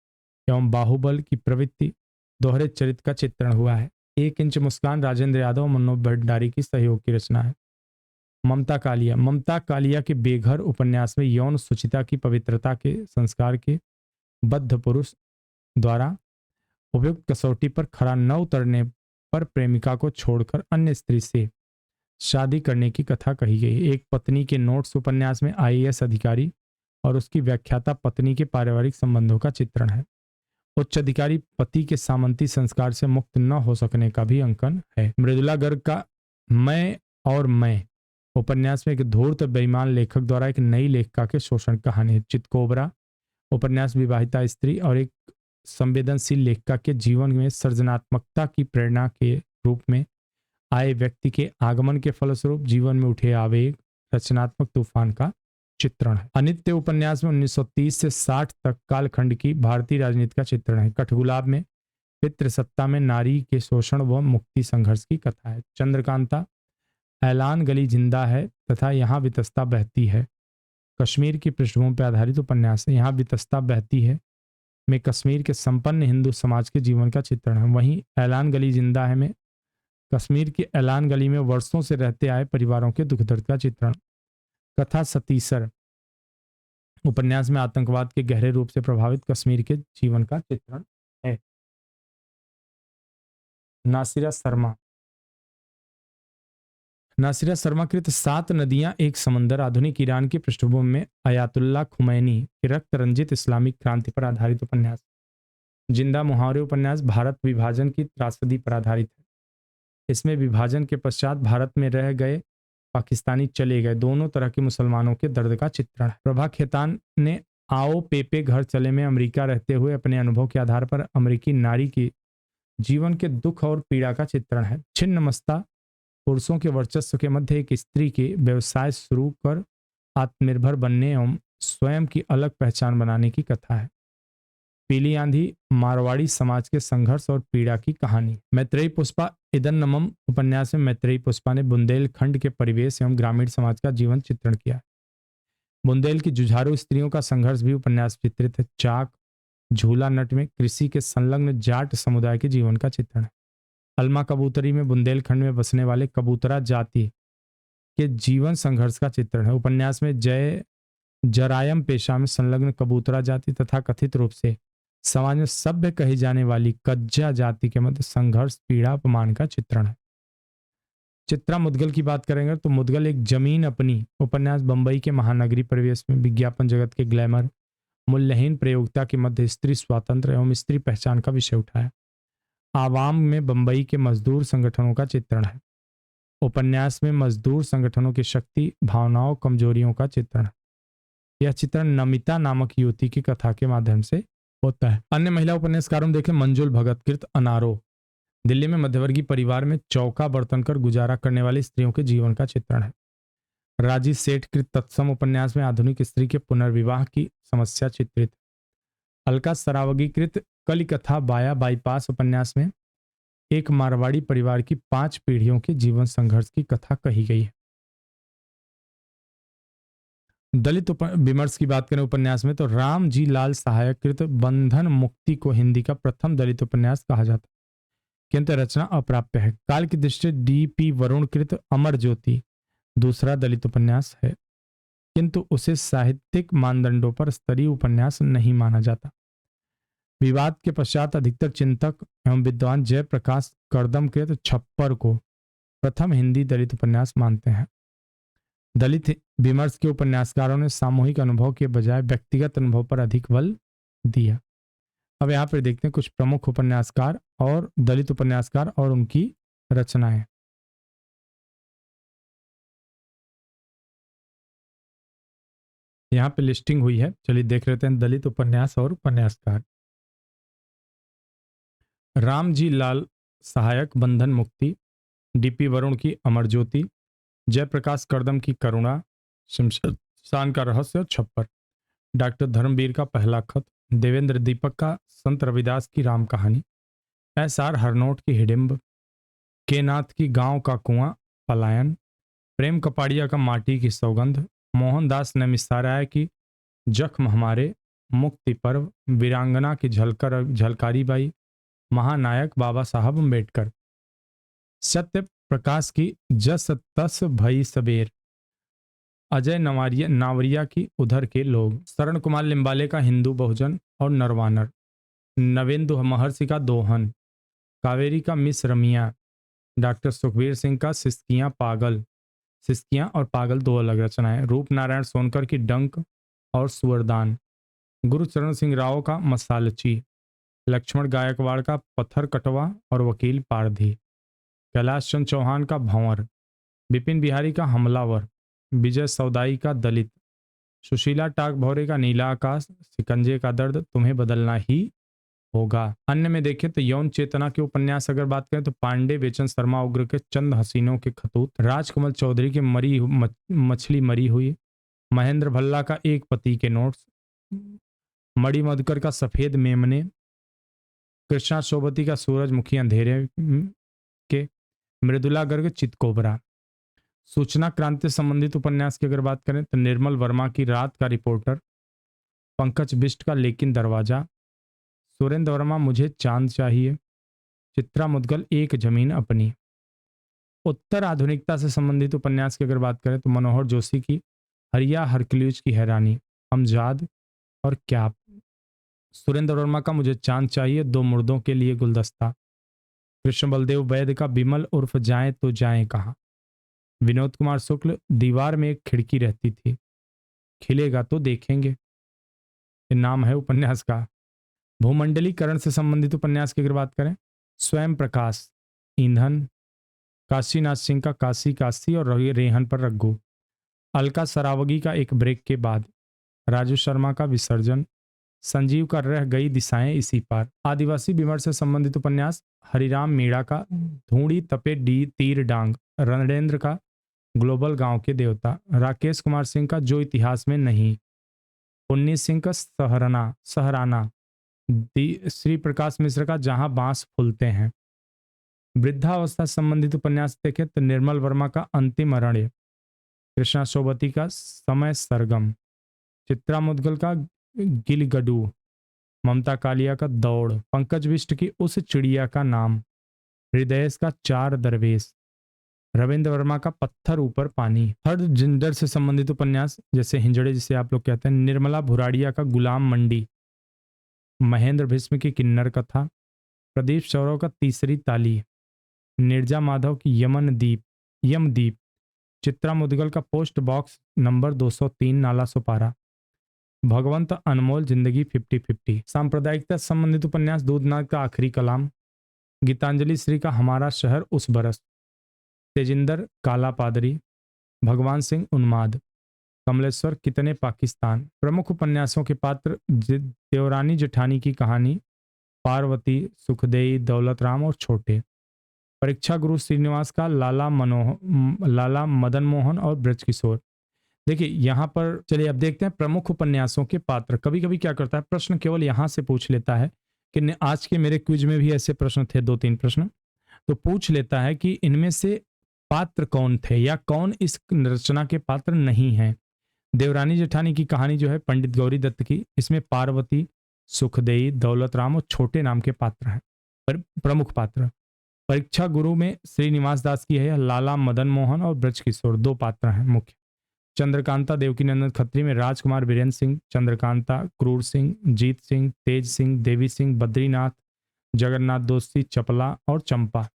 एवं बाहुबल की प्रवृत्ति, दोहरे चरित्र का चित्रण हुआ है। 1 इंच मुस्कान राजेंद्र यादव और मन्नू भंडारी की सहयोग की रचना है। ममता कालिया के बेघर उपन्यास में यौन सुचिता की पवित्रता के संस्कार के बद्ध पुरुष द्वारा उपयुक्त कसौटी पर खरा न उतरने पर प्रेमिका को छोड़कर अन्य स्त्री से शादी करने की कथा कही गई। एक पत्नी के नोट्स उपन्यास में आईएएस अधिकारी और उसकी व्याख्याता पत्नी के पारिवारिक संबंधों का चित्रण है। उच्च अधिकारी पति के सामंती संस्कार से मुक्त न हो सकने का भी अंकन है। मृदुला गर्ग का मैं और मैं उपन्यास में एक धूर्त बेईमान लेखक द्वारा एक नई लेखिका के शोषण कहानी है। चितकोबरा उपन्यास विवाहिता स्त्री और एक संवेदनशील लेखिका के जीवन में सृजनात्मकता की प्रेरणा के रूप में आए व्यक्ति के आगमन के फलस्वरूप जीवन में उठे आवेग, रचनात्मक तूफान का चित्रण है। अनित्य उपन्यास में 1930 से 60 तक कालखंड की भारतीय राजनीति का चित्रण है। कठगुलाब में पितृसत्ता में नारी के शोषण व मुक्ति संघर्ष की कथा है। चंद्रकांता ऐलान गली जिंदा है तथा यहाँ वितस्ता बहती है कश्मीर की पृष्ठभूमि पर आधारित उपन्यास है। यहाँ वितस्ता बहती है में कश्मीर के संपन्न हिंदू समाज के जीवन का चित्रण है। वहीं ऐलान गली जिंदा है में कश्मीर के ऐलान गली में वर्षों से रहते आए परिवारों के दुख दर्द का चित्रण। कथा सतीसर उपन्यास में आतंकवाद के गहरे रूप से प्रभावित कश्मीर के जीवन का चित्रण है। नासिरा शर्मा नासिरा शर्मा कृत सात नदियां एक समंदर आधुनिक ईरान की पृष्ठभूमि में अयातुल्ला खुमैनी के रक्त रंजित इस्लामिक क्रांति पर आधारित उपन्यास। जिंदा मुहावरे उपन्यास भारत विभाजन की त्रासदी पर आधारित है। इसमें विभाजन के पश्चात भारत में रह गए पाकिस्तानी चले गए दोनों तरह के मुसलमानों के दर्द का चित्रण है। प्रभा खेतान ने आओ पेपे घर चले में अमेरिका रहते हुए अपने अनुभव के आधार पर अमेरिकी नारी की जीवन के दुख और पीड़ा का चित्रण है। छिन्न मस्ता पुरुषों के वर्चस्व के मध्य एक स्त्री के व्यवसाय शुरू कर आत्मनिर्भर बनने एवं स्वयं की अलग पहचान बनाने की कथा है। पीली आंधी मारवाड़ी समाज के संघर्ष और पीड़ा की कहानी। मैत्रेयी पुष्पा इदन्नमम उपन्यास में मैत्रेयी पुष्पा ने बुंदेलखंड के परिवेश एवं ग्रामीण समाज का जीवन चित्रण किया। बुंदेल की जुझारू स्त्रियों का संघर्ष भी उपन्यास चित्रित है। चाक झूला नट में कृषि के संलग्न जाट समुदाय के जीवन का चित्रण है। अलमा कबूतरी में बुंदेलखंड में बसने वाले कबूतरा जाति के जीवन संघर्ष का चित्रण है। उपन्यास में जय जरायम पेशा में संलग्न कबूतरा जाति तथा कथित रूप से समाज में सभ्य कही जाने वाली कज्जा जाति के मध्य संघर्ष पीड़ा अपमान का चित्रण है। चित्रा मुदगल की बात करेंगे तो मुदगल एक जमीन अपनी उपन्यास बंबई के महानगरी परिवेश में विज्ञापन जगत के ग्लैमर मूल्यहीन प्रयोगिता के मध्य स्त्री स्वातंत्र एवं स्त्री पहचान का विषय उठाया। आवाम में बंबई के मजदूर संगठनों का चित्रण है। उपन्यास में मजदूर संगठनों की शक्ति भावनाओं कमजोरियों का चित्रण है। यह चित्रण नमिता नामक युवती की कथा के माध्यम से होता है। अन्य महिला उपन्यासकारों देखें मंजुल भगत कृत अनारो दिल्ली में मध्यवर्गीय परिवार में चौका बर्तन कर गुजारा करने वाली स्त्रियों के जीवन का चित्रण है। राजी सेठ कृत तत्सम उपन्यास में आधुनिक स्त्री के पुनर्विवाह की समस्या चित्रित। अलका सरावगी कृत कलिकथा बाया बाईपास उपन्यास में एक मारवाड़ी परिवार की 5 पीढ़ियों के जीवन संघर्ष की कथा कही गई है। दलित विमर्श की बात करें उपन्यास में तो राम जी लाल सहायक कृत बंधन मुक्ति को हिंदी का प्रथम दलित उपन्यास कहा जाता है, किंतु रचना अप्राप्य है। काल की दृष्टि डी.पी. वरुण कृत अमर ज्योति दूसरा दलित उपन्यास है, किंतु उसे साहित्यिक मानदंडों पर स्तरीय उपन्यास नहीं माना जाता। विवाद के पश्चात अधिकतर चिंतक एवं विद्वान जयप्रकाश करदम कृत छप्पर को प्रथम हिंदी दलित उपन्यास मानते हैं। दलित विमर्श के उपन्यासकारों ने सामूहिक अनुभव के बजाय व्यक्तिगत अनुभव पर अधिक बल दिया। अब यहाँ पर देखते हैं कुछ प्रमुख उपन्यासकार और दलित उपन्यासकार और उनकी रचनाएं। यहाँ पे लिस्टिंग हुई है, चलिए देख लेते हैं दलित उपन्यास और उपन्यासकार। राम जी लाल सहायक बंधन मुक्ति, डी.पी. वरुण की अमर ज्योति, जयप्रकाश करदम की करुणा, शमशान का रहस्य और छप्पर, डॉक्टर धर्मवीर का पहला खत, देवेंद्र दीपक का संत रविदास की राम कहानी, एस.आर. हरनोट की हिडिंब, के नाथ की गांव का कुआं पलायन, प्रेम कपाड़िया का माटी की सौगंध, मोहनदास नैमिषारण्य की जख्म हमारे, मुक्ति पर्व, वीरांगना की झलकारी बाई, महानायक बाबा साहब अम्बेडकर, सत्य प्रकाश की जस तस भई सबेर, अजय नावरिया की उधर के लोग, शरण कुमार लिम्बाले का हिंदू बहुजन और नरवानर, नवेंदु महर्षि का दोहन, कावेरी का मिस रमिया, डॉक्टर सुखबीर सिंह का सिस्कियां और पागल दो अलग रचनाएं, रूप नारायण सोनकर की डंक और सुअरदान, गुरुचरण सिंह राव का मसालची, लक्ष्मण गायकवाड़ का पत्थर कटवा और वकील पारधी, कैलाश चंद चौहान का भंवर, बिपिन बिहारी का हमलावर, विजय सौदाई का दलित, सुशीला टाक भौरे का नीला आकाश, सिकंजे का दर्द तुम्हें बदलना ही होगा। अन्य में देखें तो यौन चेतना के उपन्यास अगर बात करें तो पांडे बेचन शर्मा उग्र के चंद हसीनों के खतूत, राजकमल चौधरी के मछली मरी हुई, महेंद्र भल्ला का एक पति के नोट्स, मणि मधुकर का सफेद मेमने, कृष्णा सोबती का सूरजमुखी अंधेरे के, मृदुला गर्ग चितकोबरा। सूचना क्रांति संबंधित उपन्यास की अगर बात करें तो निर्मल वर्मा की रात का रिपोर्टर, पंकज बिष्ट का लेकिन दरवाजा, सुरेंद्र वर्मा मुझे चांद चाहिए, चित्रा मुदगल एक जमीन अपनी। उत्तर आधुनिकता से संबंधित उपन्यास की अगर बात करें तो मनोहर जोशी की हरिया हरक्यूलिस की हैरानी, अमजाद और क्या, सुरेंद्र वर्मा का मुझे चांद चाहिए, दो मुर्दों के लिए गुलदस्ता, कृष्ण बलदेव वैद्य का बिमल उर्फ जाएं तो जाएं कहाँ, विनोद कुमार शुक्ल, दीवार में एक खिड़की रहती थी, खिलेगा तो देखेंगे, ये नाम है उपन्यास का। भूमंडलीकरण से संबंधित उपन्यास की अगर बात करें, स्वयं प्रकाश, ईंधन, काशीनाथ सिंह का काशी काशी और रेहन पर रघु, अलका सरावगी का एक ब्रेक के बाद, राजू शर्मा का विसर्जन, संजीव का रह गई दिशाएं इसी पार, आदिवासी विमर्श से संबंधित उपन्यास, हरिराम मीणा का धूड़ी तपे डी तीर डांग, रणेंद्र का ग्लोबल गांव के देवता, राकेश कुमार सिंह का जो इतिहास में नहीं, उन्नीस सिंह का सहराना, श्री प्रकाश मिश्र का जहां बांस फूलते हैं। वृद्धावस्था से संबंधित उपन्यास देखें तो निर्मल वर्मा का अंतिम अरण्य, कृष्णा सोबती का समय सरगम, चित्रा मुदगल का गिलगडू, ममता कालिया का दौड़, पंकज बिष्ट की उस चिड़िया का नाम, हृदयेश का चार दरवेश, रविंद्र वर्मा का पत्थर ऊपर पानी। थर्ड जेंडर से संबंधित उपन्यास जैसे हिंजड़े जिसे आप लोग कहते हैं, निर्मला भुराड़िया का गुलाम मंडी, महेंद्र भीष्म की किन्नर कथा, प्रदीप सौरव का तीसरी ताली, निर्जा माधव की यमदीप, चित्रा मुदगल का पोस्ट बॉक्स नंबर 203 नाला सुपारा, भगवंत अनमोल जिंदगी 50-50। सांप्रदायिकता से संबंधित उपन्यास, दूधनाथ का आखिरी कलाम, गीतांजलि श्री का हमारा शहर उस बरस, तेजिंदर काला पादरी, भगवान सिंह उन्माद, कमलेश्वर कितने पाकिस्तान। प्रमुख उपन्यासों के पात्र, देवरानी जेठानी की कहानी, पार्वती, सुखदेई, दौलत राम और छोटे, परीक्षा गुरु श्रीनिवास का लाला मदन मोहन और ब्रज किशोर। देखिए यहाँ पर चलिए अब देखते हैं प्रमुख उपन्यासों के पात्र। कभी कभी क्या करता है प्रश्न केवल यहाँ से पूछ लेता है कि आज के मेरे क्विज में भी ऐसे प्रश्न थे, 2-3 प्रश्न, तो पूछ लेता है कि इनमें से पात्र कौन थे या कौन इस रचना के पात्र नहीं हैं। देवरानी जेठानी की कहानी जो है पंडित गौरी दत्त की, इसमें पार्वती, सुखदेई, दौलत राम और छोटे नाम के पात्र हैं, प्रमुख पात्र। परीक्षा गुरु में श्रीनिवास दास की है, लाला मदन मोहन और ब्रज किशोर 2 पात्र हैं मुख्य। चंद्रकांता देवकीनंदन खत्री में राजकुमार वीरेंद्र सिंह, चंद्रकांता, क्रूर सिंह, जीत सिंह, तेज सिंह, देवी सिंह, बद्रीनाथ, जगन्नाथ दोस्ती, चपला और चंपा।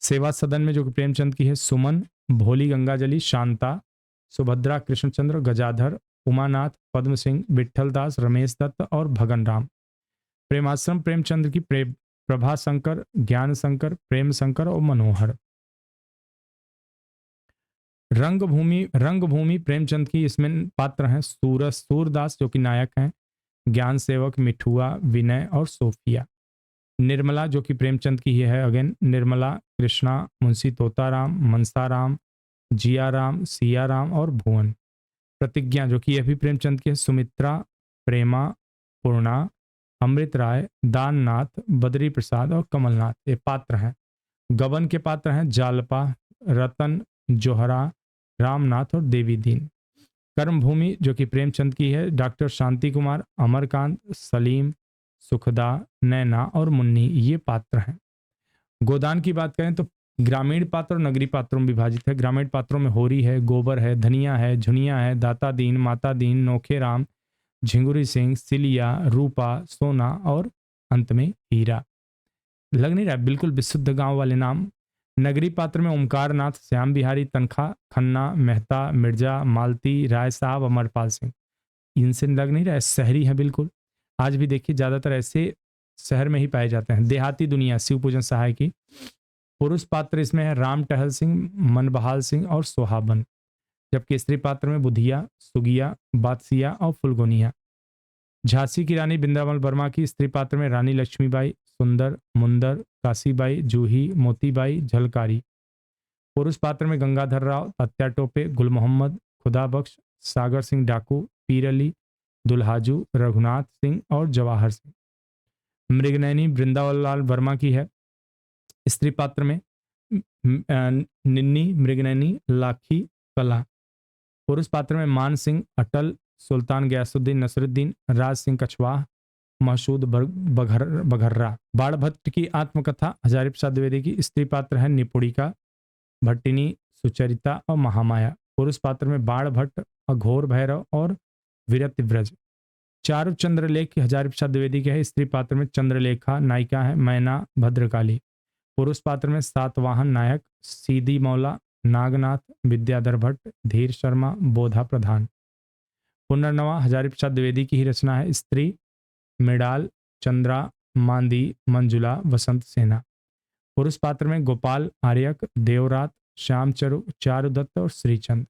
सेवा सदन में जो कि प्रेमचंद की है, सुमन, भोली गंगाजली, शांता, सुभद्रा, कृष्णचंद्र, गजाधर, उमानाथ, पद्म सिंह, विट्ठल दास, रमेश दत्त और भगन राम। प्रेमाश्रम प्रेमचंद की प्रभा शंकर, ज्ञान शंकर, प्रेम शंकर और मनोहर। रंगभूमि प्रेमचंद की इसमें पात्र हैं सूरदास जो कि नायक हैं, ज्ञान सेवक, मिठुआ, विनय और सोफिया। निर्मला जो कि प्रेमचंद की ही है, अगेन निर्मला, कृष्णा, मुंशी तोताराम, मनसाराम, जियाराम, सियाराम और भुवन। प्रतिज्ञा जो कि यह भी प्रेमचंद की है, सुमित्रा, प्रेमा, पूर्णा, अमृत राय, दाननाथ, बद्री प्रसाद और कमलनाथ ये पात्र हैं। गबन के पात्र हैं जालपा, रतन, जोहरा, रामनाथ और देवी दीन। कर्मभूमि जो कि प्रेमचंद की है, डॉक्टर शांति कुमार, अमरकांत, सलीम, सुखदा, नैना और मुन्नी ये पात्र हैं। गोदान की बात करें तो ग्रामीण पात्र और नगरी पात्रों में विभाजित है। ग्रामीण पात्रों में होरी है, गोबर है, धनिया है, झुनिया है, दाता दीन, माता दीन, नोखे राम, झिंगुरी सिंह, सिलिया, रूपा, सोना और अंत में हीरा। लग नहीं रहा बिल्कुल विशुद्ध गांव वाले नाम। नगरी पात्र में ओमकार नाथ, श्याम बिहारी, तनखा, खन्ना, मेहता, मिर्जा, मालती, राय साहब, अमरपाल सिंह। इनसे लग नहीं रहा शहरी है बिल्कुल। आज भी देखिए ज्यादातर ऐसे शहर में ही पाए जाते हैं। देहाती दुनिया शिव पूजन सहाय की। पुरुष पात्र इसमें है राम टहल सिंह, मनबहाल सिंह और सोहाबन, जबकि स्त्री पात्र में बुधिया, सुगिया, बादसिया और फुलगोनिया। झांसी की रानी बिंद्रावल वर्मा की स्त्री पात्र में रानी लक्ष्मीबाई, सुंदर, मुंदर, काशीबाई, जूही, मोतीबाई, झलकारी। पुरुष पात्र में गंगाधर राव, तात्या टोपे, गुल मोहम्मद, खुदा बख्श, सागर सिंह डाकू, पीर अली, दुल्हाजू, रघुनाथ सिंह और जवाहर सिंह। मृगनयनी वृंदावन लाल वर्मा की है। स्त्री पात्र में निन्नी, मृगनयनी, लाखी, कला। पुरुष पात्र में मान सिंह, अटल, सुल्तान गयासुद्दीन नसरुद्दीन, राज सिंह कछवाह, महसूद बघर्रा। बाण भट्ट की आत्मकथा हजारी प्रसाद द्विवेदी की। स्त्री पात्र है निपुणिका, भट्टिनी, सुचरिता और महामाया। पुरुष पात्र में बाण भट्ट, अघोर भैरव और वीरतिव्रज। चारु चंद्रलेख हजारी प्रसाद द्विवेदी के है। स्त्री पात्र में चंद्रलेखा नायिका है मैना भद्रकाली। पुरुष पात्र में सातवाहन नायक सीधी मौला, नागनाथ, विद्याधर भट्ट, धीर शर्मा, बोधा प्रधान। पुनर्नवा हजारी प्रसाद द्विवेदी की ही रचना है। स्त्री मृणाल, चंद्रा, मांदी, मंजुला, वसंत सेना। पुरुष पात्र में गोपाल, आर्यक, देवरात, श्यामचरु, चारुदत्त और श्रीचंद।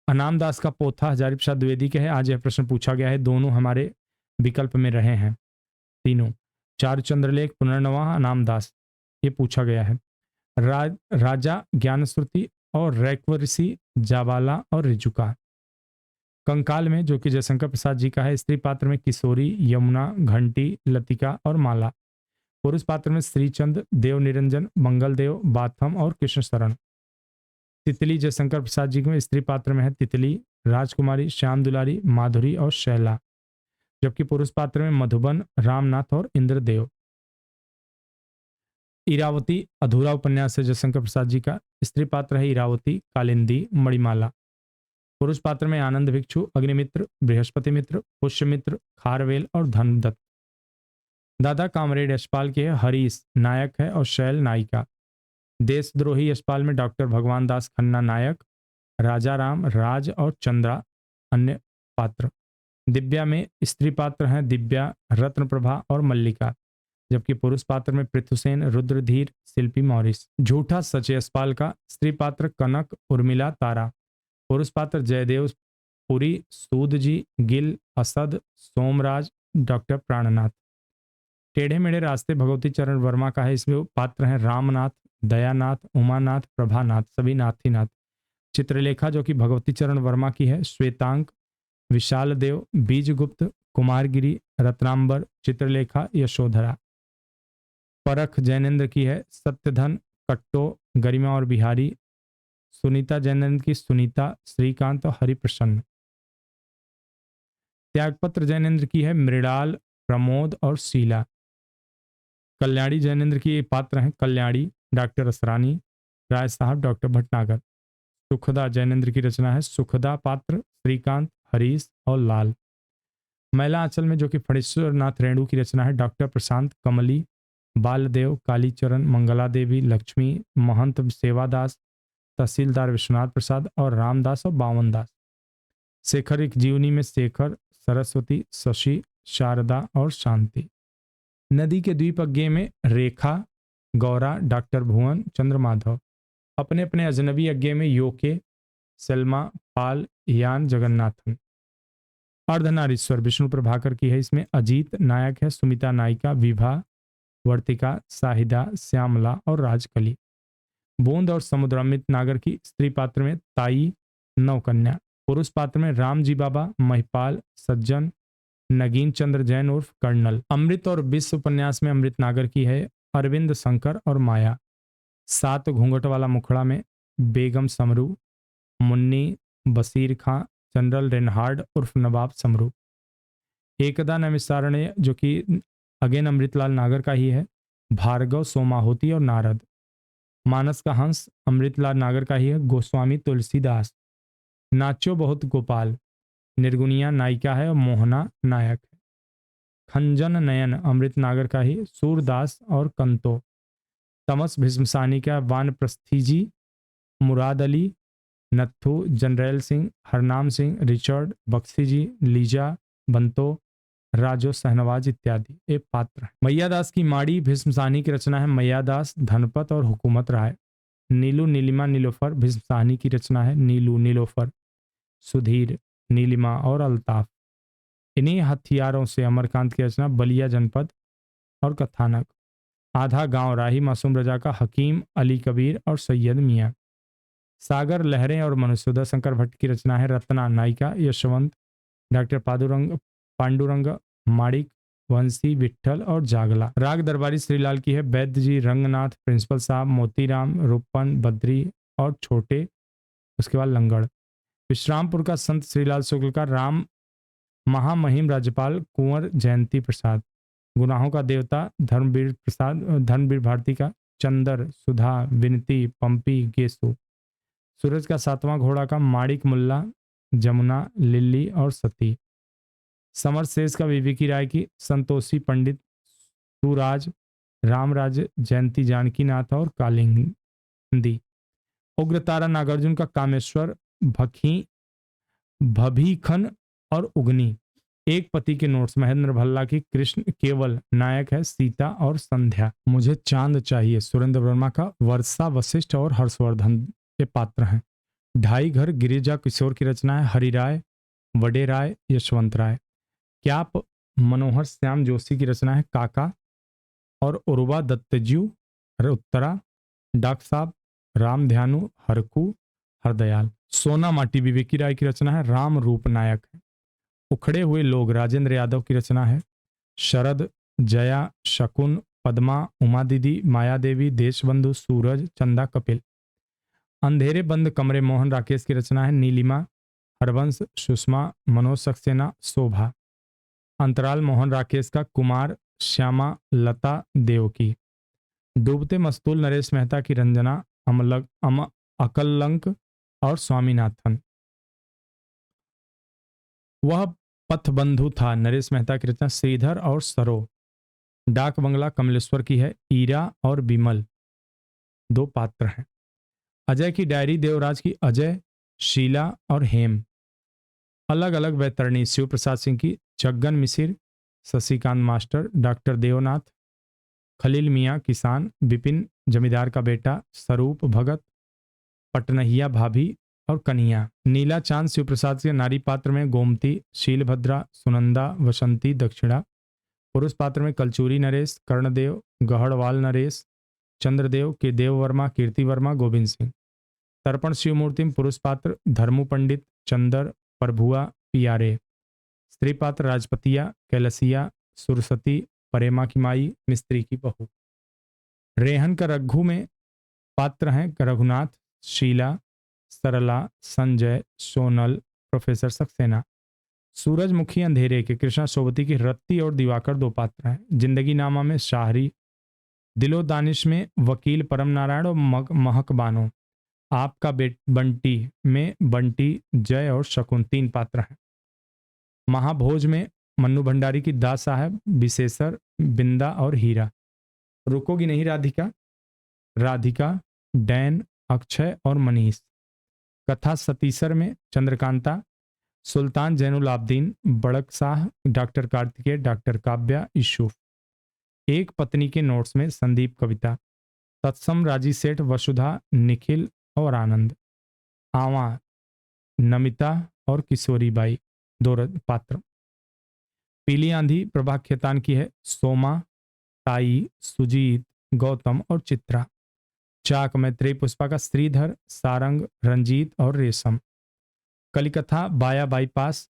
अनाम दास का पोथा हजारी प्रसाद द्विवेदी के है। आज यह प्रश्न पूछा गया है, दोनों हमारे विकल्प में रहे हैं तीनों। चारु चंद्रलेख, पुनर्नवा, अनाम दास, ये पूछा गया है। राजा ज्ञानश्रुति और रैक्वऋषि जाबाला और रिजुका। कंकाल में, जो कि जयशंकर प्रसाद जी का है। स्त्री पात्र में किशोरी, यमुना, घंटी, लतिका और माला। पुरुष पात्र में श्रीचंद, देव निरंजन, मंगलदेव, बाथम और कृष्ण शरण। तितली जयशंकर प्रसाद जी में स्त्री पात्र में है तितली, राजकुमारी, श्याम दुलारी, माधुरी और शैला। जबकि पुरुष पात्र में मधुबन, रामनाथ और इंद्रदेव। इरावती अधूरा उपन्यास है जयशंकर प्रसाद जी का। स्त्री पात्र है इरावती, कालिंदी, मणिमाला। पुरुष पात्र में आनंद भिक्षु, अग्निमित्र, बृहस्पति मित्र, पुष्यमित्र, खारवेल और धनदत्त। दादा कामरेड यशपाल के हरीश नायक है और शैल नायिका। देशद्रोही यशपाल में डॉक्टर भगवान दास खन्ना नायक, राजा राम, राज और चंद्रा अन्य पात्र। दिव्या में स्त्री पात्र हैं दिव्या, रत्न प्रभा और मल्लिका। जबकि पुरुष पात्र में पृथुसेन, रुद्रधीर, शिल्पी मौरिस। झूठा सच यशपाल का। स्त्री पात्र कनक, उर्मिला, तारा। पुरुष पात्र जयदेव पुरी, सूद जी, गिल, असद, सोमराज, डॉक्टर प्राणनाथ। टेढ़े मेढ़े रास्ते भगवती चरण वर्मा का है। इसमें पात्र हैं रामनाथ, दयानाथ, उमानाथ, प्रभानाथ, सभी नाथ ही नाथ। चित्रलेखा जो कि भगवती चरण वर्मा की है। श्वेतांक, विशाल देव, बीजगुप्त, कुमारगिरी, रत्नांबर, चित्रलेखा, यशोधरा। परख जैनेन्द्र की है। सत्यधन, कट्टो, गरिमा और बिहारी। सुनीता जैनेन्द्र की सुनीता, श्रीकांत और हरिप्रसन्न। त्यागपत्र जैनेन्द्र की है मृणाल, प्रमोद और शीला। कल्याणी जैनेन्द्र की पात्र हैं कल्याणी, डॉक्टर असरानी, राय साहब, डॉक्टर भटनागर। सुखदा जैनेन्द्र की रचना है। सुखदा पात्र श्रीकांत, हरीश और लाल। महिला आंचल में, जो कि फणेश्वर नाथ रेणु की रचना है। डॉक्टर प्रशांत, कमली, बालदेव, कालीचरण, मंगला देवी, लक्ष्मी, महंत सेवादास, तहसीलदार विश्वनाथ प्रसाद और रामदास और बावन दास। शेखर एक जीवनी में शेखर, सरस्वती, शशि, शारदा और शांति। नदी के द्वीपज्ञ में रेखा, गौरा, डॉक्टर भुवन, चंद्र माधव। अपने अपने अजनबी यज्ञ में योके, सलमा, पाल, यान, जगन्नाथन। अर्धनारीश्वर विष्णु प्रभाकर की है। इसमें अजीत नायक है, सुमिता नायिका, विभा, वर्तिका, साहिदा, श्यामला और राजकली। बूंद और समुद्रामित नागर की। स्त्री पात्र में ताई, नवकन्या। पुरुष पात्र में रामजी बाबा, महिपाल, सज्जन, नगीन चंद्र जैन उर्फ कर्नल। अमृत और विश्व उपन्यास में अमृत नागर की है। अरविंद शंकर और माया। सात घूंघट वाला मुखड़ा में बेगम समरू, मुन्नी, बसीर खां, जनरल रेनहार्ड उर्फ नवाब समरू। एकदा नैमिषारण्य जो कि अगेन अमृतलाल नागर का ही है। भार्गव, सोमाहुति और नारद। मानस का हंस अमृतलाल नागर का ही है। गोस्वामी तुलसीदास। नाचो बहुत गोपाल, निर्गुनिया नायिका है और मोहना नायक है। खंजन नयन अमृत नागर का ही। सूरदास और कंतो। तमस भीष्मसानी का वानप्रस्थी जी, मुराद अली, नत्थू, जनरैल सिंह, हरनाम सिंह, रिचर्ड, बख्शी जी, लीजा, बंतो, राजो सहनवाज इत्यादि। ये पात्र। मैयादास की माड़ी भीष्मसानी की रचना है। मैयादास, धनपत और हुकूमत राय। नीलू, नीलिमा, नीलोफर भीष्मसानी की रचना है। नीलू, नीलोफर, सुधीर, नीलिमा और अल्ताफ। इन्हीं हथियारों से अमरकांत की रचना बलिया जनपद और कथानक। आधा गांव राही मासूम रजा का। हकीम, अली कबीर और सैयद मियाँ। सागर लहरें और मनुसूदा शंकर भट्ट की रचना है। रत्ना नायिका, यशवंत, डॉक्टर पांडुरंग, माणिक, वंशी, विट्ठल और जागला। राग दरबारी श्रीलाल की है। वैद्य जी, रंगनाथ, प्रिंसिपल साहब, मोतीराम, रूपन, बद्री और छोटे, उसके बाद लंगड़। विश्रामपुर का संत श्रीलाल शुक्ल का। राम महामहिम राज्यपाल कुंवर जयंती प्रसाद। गुनाहों का देवता धर्मवीर प्रसाद, धर्मवीर भारती का। चंदर, सुधा, विनती, पंपी, गेसु। सूरज का सातवां घोड़ा का। माणिक मुल्ला, जमुना, लिल्ली और सती। समर शेष का विवेकी की राय की संतोषी पंडित, सुराज, रामराज, जयंती जानकीनाथ और कालिंदी। उग्रतारा नागार्जुन का कामेश्वर, भखी, भभीखन और उगनी। एक पति के नोट्स महेंद्र भल्ला की कृष्ण केवल, नायक है सीता और संध्या। मुझे चांद चाहिए सुरेंद्र वर्मा का वर्षा, वशिष्ठ और हर्षवर्धन के पात्र हैं। ढाई घर गिरिजा किशोर की रचना है। हरिराय, वडे राय, यशवंत राय। क्याप मनोहर श्याम जोशी की रचना है। काका और उर्वा दत्तज्यू, उत्तरा। डॉक्टर साहब राम ध्यानु, हरकू, हरदयाल। सोना माटी विवेकी राय की रचना है। राम रूप नायक है। उखड़े हुए लोग राजेंद्र यादव की रचना है। शरद, जया, शकुन, पद्मा, उमा दीदी, माया देवी, देशबंधु, सूरज, चंदा, कपिल। अंधेरे बंद कमरे मोहन राकेश की रचना है। नीलिमा, हरवंश, सुषमा, मनोज सक्सेना, शोभा। अंतराल मोहन राकेश का कुमार, श्यामा, लता, देवकी। डूबते मस्तूल नरेश मेहता की रंजना, अकलंक और स्वामीनाथन। वह पथबंधु था नरेश मेहता की रचना। श्रीधर और सरो। डाक बंगला कमलेश्वर की है। ईरा और बिमल दो पात्र हैं। अजय की डायरी देवराज की अजय, शीला और हेम। अलग अलग वैतरणी शिव प्रसाद सिंह की जग्गन मिसिर, शशिकांत मास्टर, डॉक्टर देवनाथ, खलील मियाँ किसान, विपिन जमींदार का बेटा, स्वरूप भगत, पटनहिया भाभी और कन्हैया। नीला चांद शिव प्रसाद के नारी पात्र में गोमती, शीलभद्रा, सुनंदा, वसंती, दक्षिणा। पुरुष पात्र में कलचूरी नरेश, कर्णदेव, गहड़वाल नरेश, चंद्रदेव के देव वर्मा, कीर्ति वर्मा, गोविंद सिंह। तर्पण शिवमूर्ति पुरुष पात्र धर्मु पंडित, चंदर, प्रभुआ, पियारे। स्त्री पात्र राजपतिया, कैलसिया, सुरसती, परेमा की माई, मिस्त्री की बहू। रेहन का रघु में पात्र हैं रघुनाथ, शीला, सरला, संजय, सोनल, प्रोफेसर सक्सेना। सूरजमुखी अंधेरे के कृष्णा सोबती की रत्ती और दिवाकर दो पात्र हैं। जिंदगी नामा में शाहरी, दिलो दानिश में वकील परम नारायण और महक बानो। आपका बंटी में बंटी, जय और शकुन तीन पात्र हैं। महाभोज में मन्नू भंडारी की दास साहब, विशेषर, बिंदा और हीरा। रुकोगी नहीं राधिका, राधिका, डैन, अक्षय और मनीष। कथा सतीसर में चंद्रकांता, सुल्तान जैनुल आब्दीन, बड़क शाह, डॉक्टर कार्तिकेय, डॉक्टर काव्या, यूसुफ। एक पत्नी के नोट्स में संदीप कविता। तत्सम राजी सेठ, वसुधा, निखिल और आनंद। आवा, नमिता और किशोरी बाई दो पात्र। पीली आंधी प्रभा खेतान की है। सोमा, ताई, सुजीत, गौतम और चित्रा। चाक मैत्रेयी पुष्पा का श्रीधर, सारंग, रंजीत और रेशम। कलिकथा बाया बाईपास,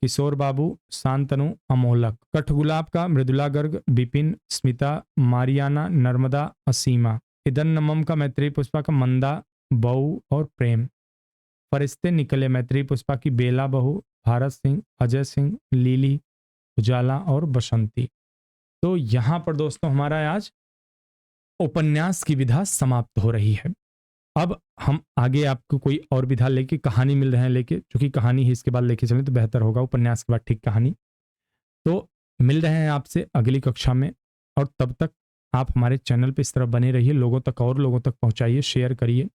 किशोर बाबू, शांतनु, अमोलक। कठगुलाब का मृदुला गर्ग, विपिन, स्मिता, मारियाना, नर्मदा, असीमा। इदन नमम का मैत्रेयी पुष्पा का मंदा, बहू और प्रेम। फरिश्ते निकले मैत्रेयी पुष्पा की बेला बहू, भारत सिंह, अजय सिंह, लीली, उजाला और बसंती। तो यहां पर दोस्तों हमारा आज उपन्यास की विधा समाप्त हो रही है। अब हम आगे आपको कोई और विधा लेके कहानी मिल रहे हैं लेके, क्योंकि कहानी ही इसके बाद लेके चलें तो बेहतर होगा, उपन्यास के बाद ठीक कहानी। तो मिल रहे हैं आपसे अगली कक्षा में, और तब तक आप हमारे चैनल पे इस तरह बने रहिए, लोगों तक और लोगों तक पहुंचाइए, शेयर करिए,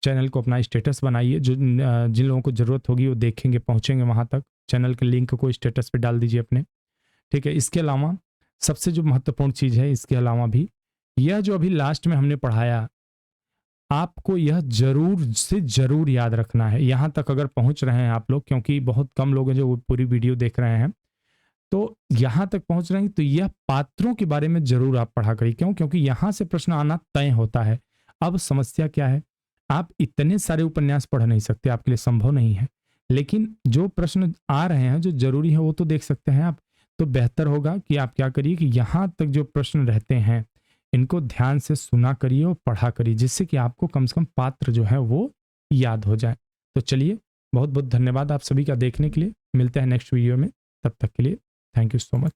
चैनल को अपना स्टेटस बनाइए। जो जिन लोगों को ज़रूरत होगी वो देखेंगे, पहुंचेंगे वहां तक। चैनल के लिंक को स्टेटस पे डाल दीजिए अपने, ठीक है। इसके अलावा सबसे जो महत्वपूर्ण चीज़ है, इसके अलावा भी यह जो अभी लास्ट में हमने पढ़ाया, आपको यह जरूर से जरूर याद रखना है। यहाँ तक अगर पहुँच रहे हैं आप लोग, क्योंकि बहुत कम लोग हैं जो पूरी वीडियो देख रहे हैं, तो यहाँ तक पहुँच रहे हैं, तो यह पात्रों के बारे में जरूर आप पढ़ा करिए। क्यों? क्योंकि यहाँ से प्रश्न आना तय होता है। अब समस्या क्या है, आप इतने सारे उपन्यास पढ़ नहीं सकते, आपके लिए संभव नहीं है, लेकिन जो प्रश्न आ रहे हैं जो जरूरी है वो तो देख सकते हैं आप। तो बेहतर होगा कि आप क्या करिए कि यहाँ तक जो प्रश्न रहते हैं इनको ध्यान से सुना करिए और पढ़ा करिए, जिससे कि आपको कम से कम पात्र जो है वो याद हो जाए। तो चलिए, बहुत बहुत धन्यवाद आप सभी का देखने के लिए। मिलते हैं नेक्स्ट वीडियो में, तब तक के लिए थैंक यू सो मच।